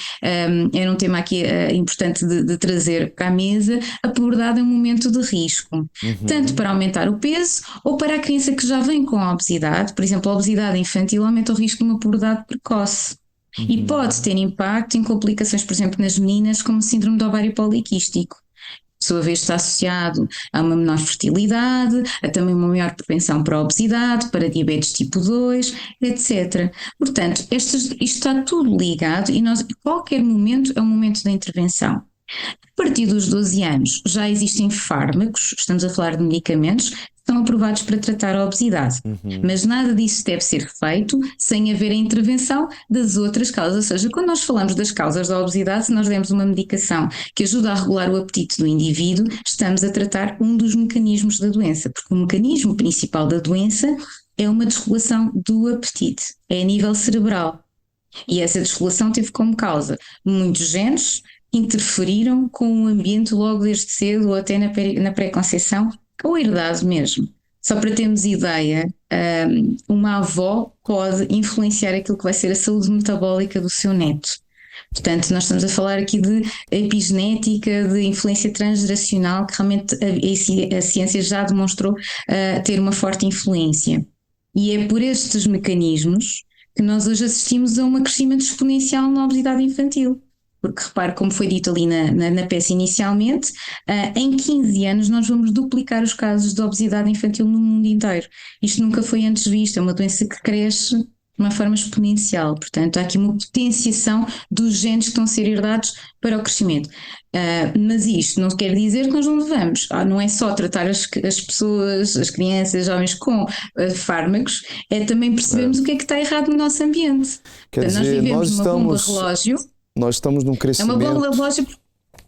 era um tema aqui importante de trazer à mesa, a puberdade é um momento de risco, tanto para aumentar o peso ou para a criança que já vem com a obesidade. Por exemplo, a obesidade infantil aumenta o risco de uma puberdade precoce. E pode ter impacto em complicações, por exemplo, nas meninas, como síndrome do ovário poliquístico. Por sua vez está associado a uma menor fertilidade, a também uma maior propensão para a obesidade, para diabetes tipo 2, etc. Portanto, isto está tudo ligado e qualquer momento é um momento da intervenção. A partir dos 12 anos já existem fármacos, estamos a falar de medicamentos, que são aprovados para tratar a obesidade, mas nada disso deve ser feito sem haver a intervenção das outras causas. Ou seja, quando nós falamos das causas da obesidade, se nós demos uma medicação que ajuda a regular o apetite do indivíduo, estamos a tratar um dos mecanismos da doença, porque o mecanismo principal da doença é uma desregulação do apetite, é a nível cerebral. E essa desregulação teve como causa muitos genes que interferiram com o ambiente logo desde cedo ou até na pré-conceição, ou herdado mesmo. Só para termos ideia, uma avó pode influenciar aquilo que vai ser a saúde metabólica do seu neto. Portanto, nós estamos a falar aqui de epigenética, de influência transgeracional, que realmente a ciência já demonstrou ter uma forte influência. E é por estes mecanismos que nós hoje assistimos a um crescimento exponencial na obesidade infantil. Porque repare, como foi dito ali na peça inicialmente, em 15 anos nós vamos duplicar os casos de obesidade infantil no mundo inteiro. Isto nunca foi antes visto, é uma doença que cresce de uma forma exponencial. Portanto, há aqui uma potenciação dos genes que estão a ser herdados para o crescimento. Mas isto não quer dizer que nós não devamos. Não é só tratar as pessoas, as crianças, jovens com fármacos, é também percebermos o que é que está errado no nosso ambiente. Quer dizer, nós vivemos numa bomba relógio. Nós estamos num crescimento... É uma bomba relógio.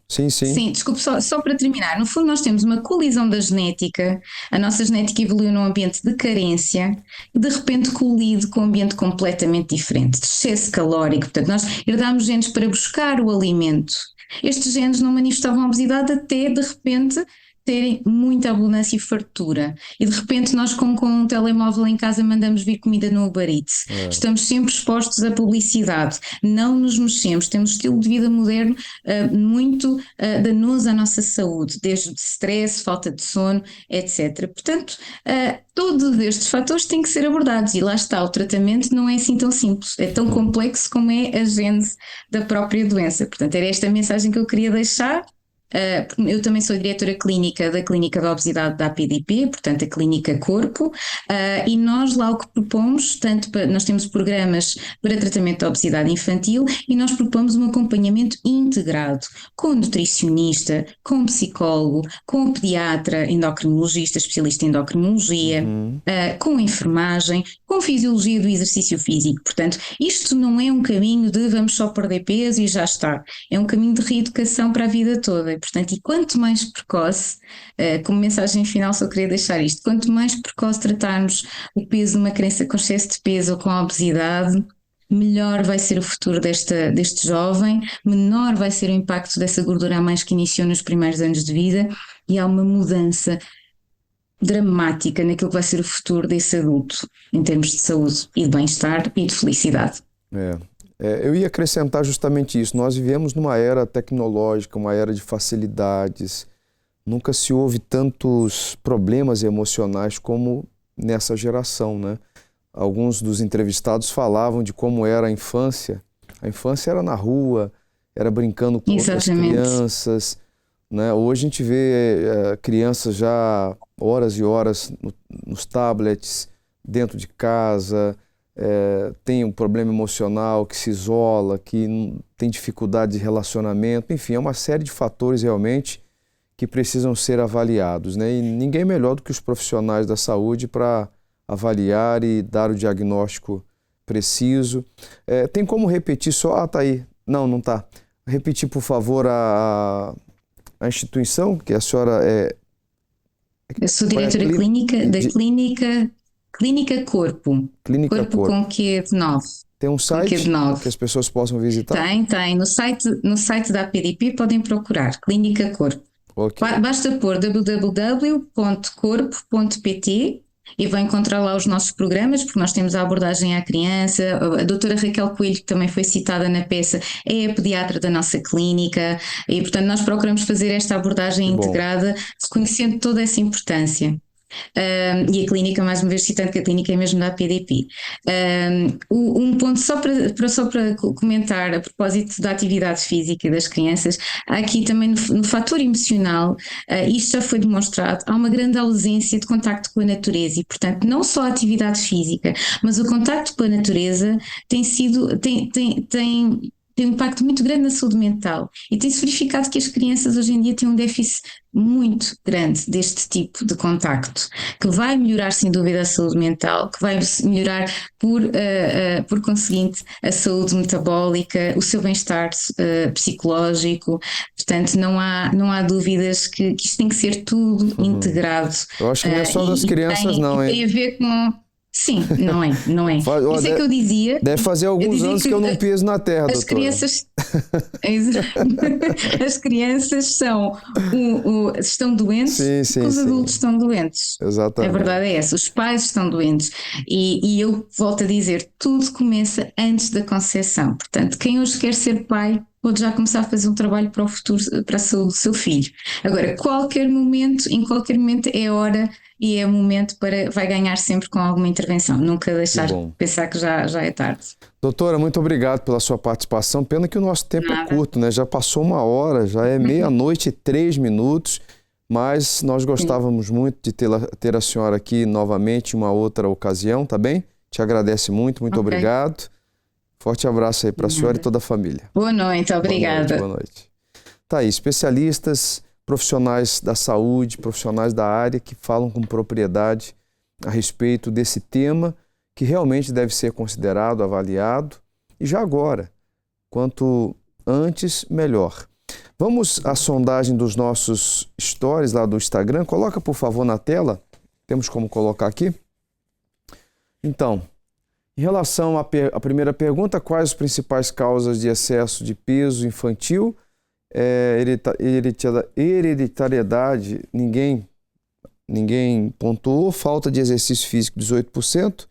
Sim. Sim, desculpe, só para terminar. No fundo, nós temos uma colisão da genética. A nossa genética evoluiu num ambiente de carência e de repente colide com um ambiente completamente diferente, de excesso calórico. Portanto, nós herdámos genes para buscar o alimento. Estes genes não manifestavam a obesidade até, de repente, terem muita abundância e fartura. E de repente nós com um telemóvel em casa mandamos vir comida no Uber Eats. Estamos sempre expostos à publicidade, não nos mexemos, temos um estilo de vida moderno muito danoso à nossa saúde, desde stress, falta de sono, etc. Portanto, todos estes fatores têm que ser abordados e lá está, o tratamento não é assim tão simples, é tão complexo como é a gênese da própria doença. Portanto, era esta a mensagem que eu queria deixar. Eu também sou diretora clínica da Clínica da Obesidade da APDP, portanto a Clínica Corpo, e nós lá o que propomos, nós temos programas para tratamento da obesidade infantil e nós propomos um acompanhamento integrado com nutricionista, com psicólogo, com pediatra, endocrinologista, especialista em endocrinologia, com enfermagem, com fisiologia do exercício físico. Portanto, isto não é um caminho de vamos só perder peso e já está, é um caminho de reeducação para a vida toda. Portanto, e quanto mais precoce, como mensagem final só queria deixar isto, quanto mais precoce tratarmos o peso de uma criança com excesso de peso ou com obesidade, melhor vai ser o futuro deste jovem, menor vai ser o impacto dessa gordura a mais que iniciou nos primeiros anos de vida e há uma mudança dramática naquilo que vai ser o futuro desse adulto, em termos de saúde e de bem-estar e de felicidade. Eu ia acrescentar justamente isso. Nós vivemos numa era tecnológica, uma era de facilidades. Nunca se houve tantos problemas emocionais como nessa geração, né? Alguns dos entrevistados falavam de como era a infância. A infância era na rua, era brincando com outras crianças, né? Hoje a gente vê crianças já horas e horas nos tablets, dentro de casa, tem um problema emocional, que se isola, que tem dificuldade de relacionamento, enfim, é uma série de fatores realmente que precisam ser avaliados, né? E ninguém melhor do que os profissionais da saúde para avaliar e dar o diagnóstico preciso. Tem como repetir só? Tá aí. Não tá. repetir, por favor, a instituição que a senhora é... Eu sou diretora clínica da Clínica Corpo. Clínica Corpo com Q de 9. Tem um site que as pessoas possam visitar? Tem. No site da APDP podem procurar, Clínica Corpo. Okay. Basta pôr www.corpo.pt e vai encontrar lá os nossos programas, porque nós temos a abordagem à criança. A doutora Raquel Coelho, que também foi citada na peça, é a pediatra da nossa clínica e, portanto, nós procuramos fazer esta abordagem integrada, reconhecendo toda essa importância. E a clínica, mais uma vez citando que a clínica é mesmo da APDP. Um ponto só para comentar a propósito da atividade física das crianças, há aqui também no fator emocional, isto já foi demonstrado, há uma grande ausência de contacto com a natureza e, portanto, não só a atividade física, mas o contacto com a natureza tem um impacto muito grande na saúde mental e tem-se verificado que as crianças hoje em dia têm um déficit muito grande deste tipo de contacto, que vai melhorar sem dúvida a saúde mental, que vai melhorar por conseguinte a saúde metabólica, o seu bem-estar psicológico. Portanto, não há dúvidas que isto tem que ser tudo integrado. Eu acho que não é só das crianças não, hein? Tem a ver com... Sim, não é. Isso é que eu dizia. Deve fazer alguns anos que eu não piso na terra, doutora. As crianças estão doentes porque os adultos estão doentes. Exatamente. A verdade é essa, os pais estão doentes. E eu volto a dizer, tudo começa antes da concepção. Portanto, quem hoje quer ser pai pode já começar a fazer um trabalho para o futuro, para a saúde do seu filho. Agora, em qualquer momento é hora e é momento vai ganhar sempre com alguma intervenção, nunca deixar de pensar que já é tarde. Doutora, muito obrigado pela sua participação, pena que o nosso tempo é curto, né? Já passou 1 hora, já é 00:03, mas nós gostávamos muito de ter a senhora aqui novamente em uma outra ocasião, tá bem? Te agradece muito obrigado. Forte abraço aí para a senhora e toda a família. Boa noite, obrigada. Boa noite. Tá aí, especialistas, profissionais da saúde, profissionais da área que falam com propriedade a respeito desse tema que realmente deve ser considerado, avaliado e já agora, quanto antes, melhor. Vamos à sondagem dos nossos stories lá do Instagram. Coloca, por favor, na tela. Temos como colocar aqui? Então, em relação à primeira pergunta, quais as principais causas de excesso de peso infantil? Hereditariedade, ninguém pontuou. Falta de exercício físico, 18%.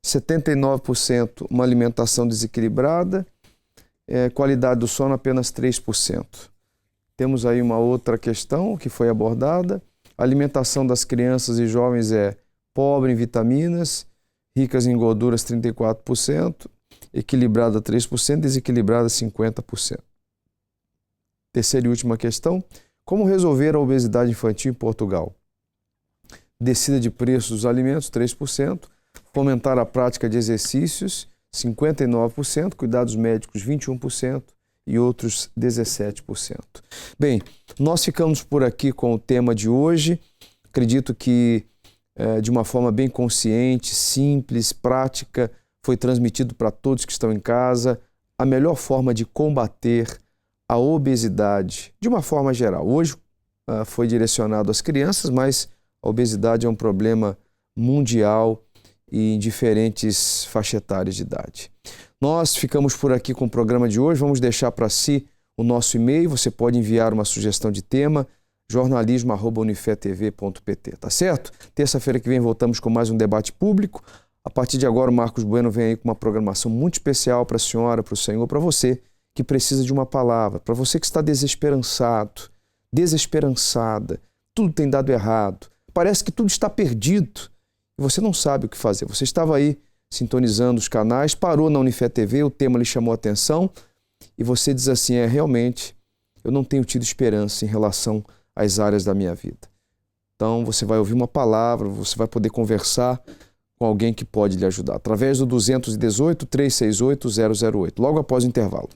79% uma alimentação desequilibrada. Qualidade do sono, apenas 3%. Temos aí uma outra questão que foi abordada. A alimentação das crianças e jovens é pobre em vitaminas, ricas em gorduras 34%, equilibrada 3%, desequilibrada 50%. Terceira e última questão, como resolver a obesidade infantil em Portugal? Descida de preços dos alimentos, 3%, fomentar a prática de exercícios, 59%, cuidados médicos, 21% e outros 17%. Bem, nós ficamos por aqui com o tema de hoje. Acredito que de uma forma bem consciente, simples, prática, foi transmitido para todos que estão em casa a melhor forma de combater a obesidade, de uma forma geral. Hoje foi direcionado às crianças, mas a obesidade é um problema mundial e em diferentes faixas etárias de idade. Nós ficamos por aqui com o programa de hoje. Vamos deixar para si o nosso e-mail. Você pode enviar uma sugestão de tema, jornalismo@unifetv.pt, tá certo? Terça-feira que vem voltamos com mais um debate público. A partir de agora o Marcos Bueno vem aí com uma programação muito especial para a senhora, para o senhor, para você que precisa de uma palavra, para você que está desesperançado, desesperançada, tudo tem dado errado, parece que tudo está perdido e você não sabe o que fazer. Você estava aí sintonizando os canais, parou na Unifet TV, o tema lhe chamou a atenção e você diz assim, realmente, eu não tenho tido esperança em relação às áreas da minha vida. Então você vai ouvir uma palavra, você vai poder conversar com alguém que pode lhe ajudar, através do 218-368-008, logo após o intervalo.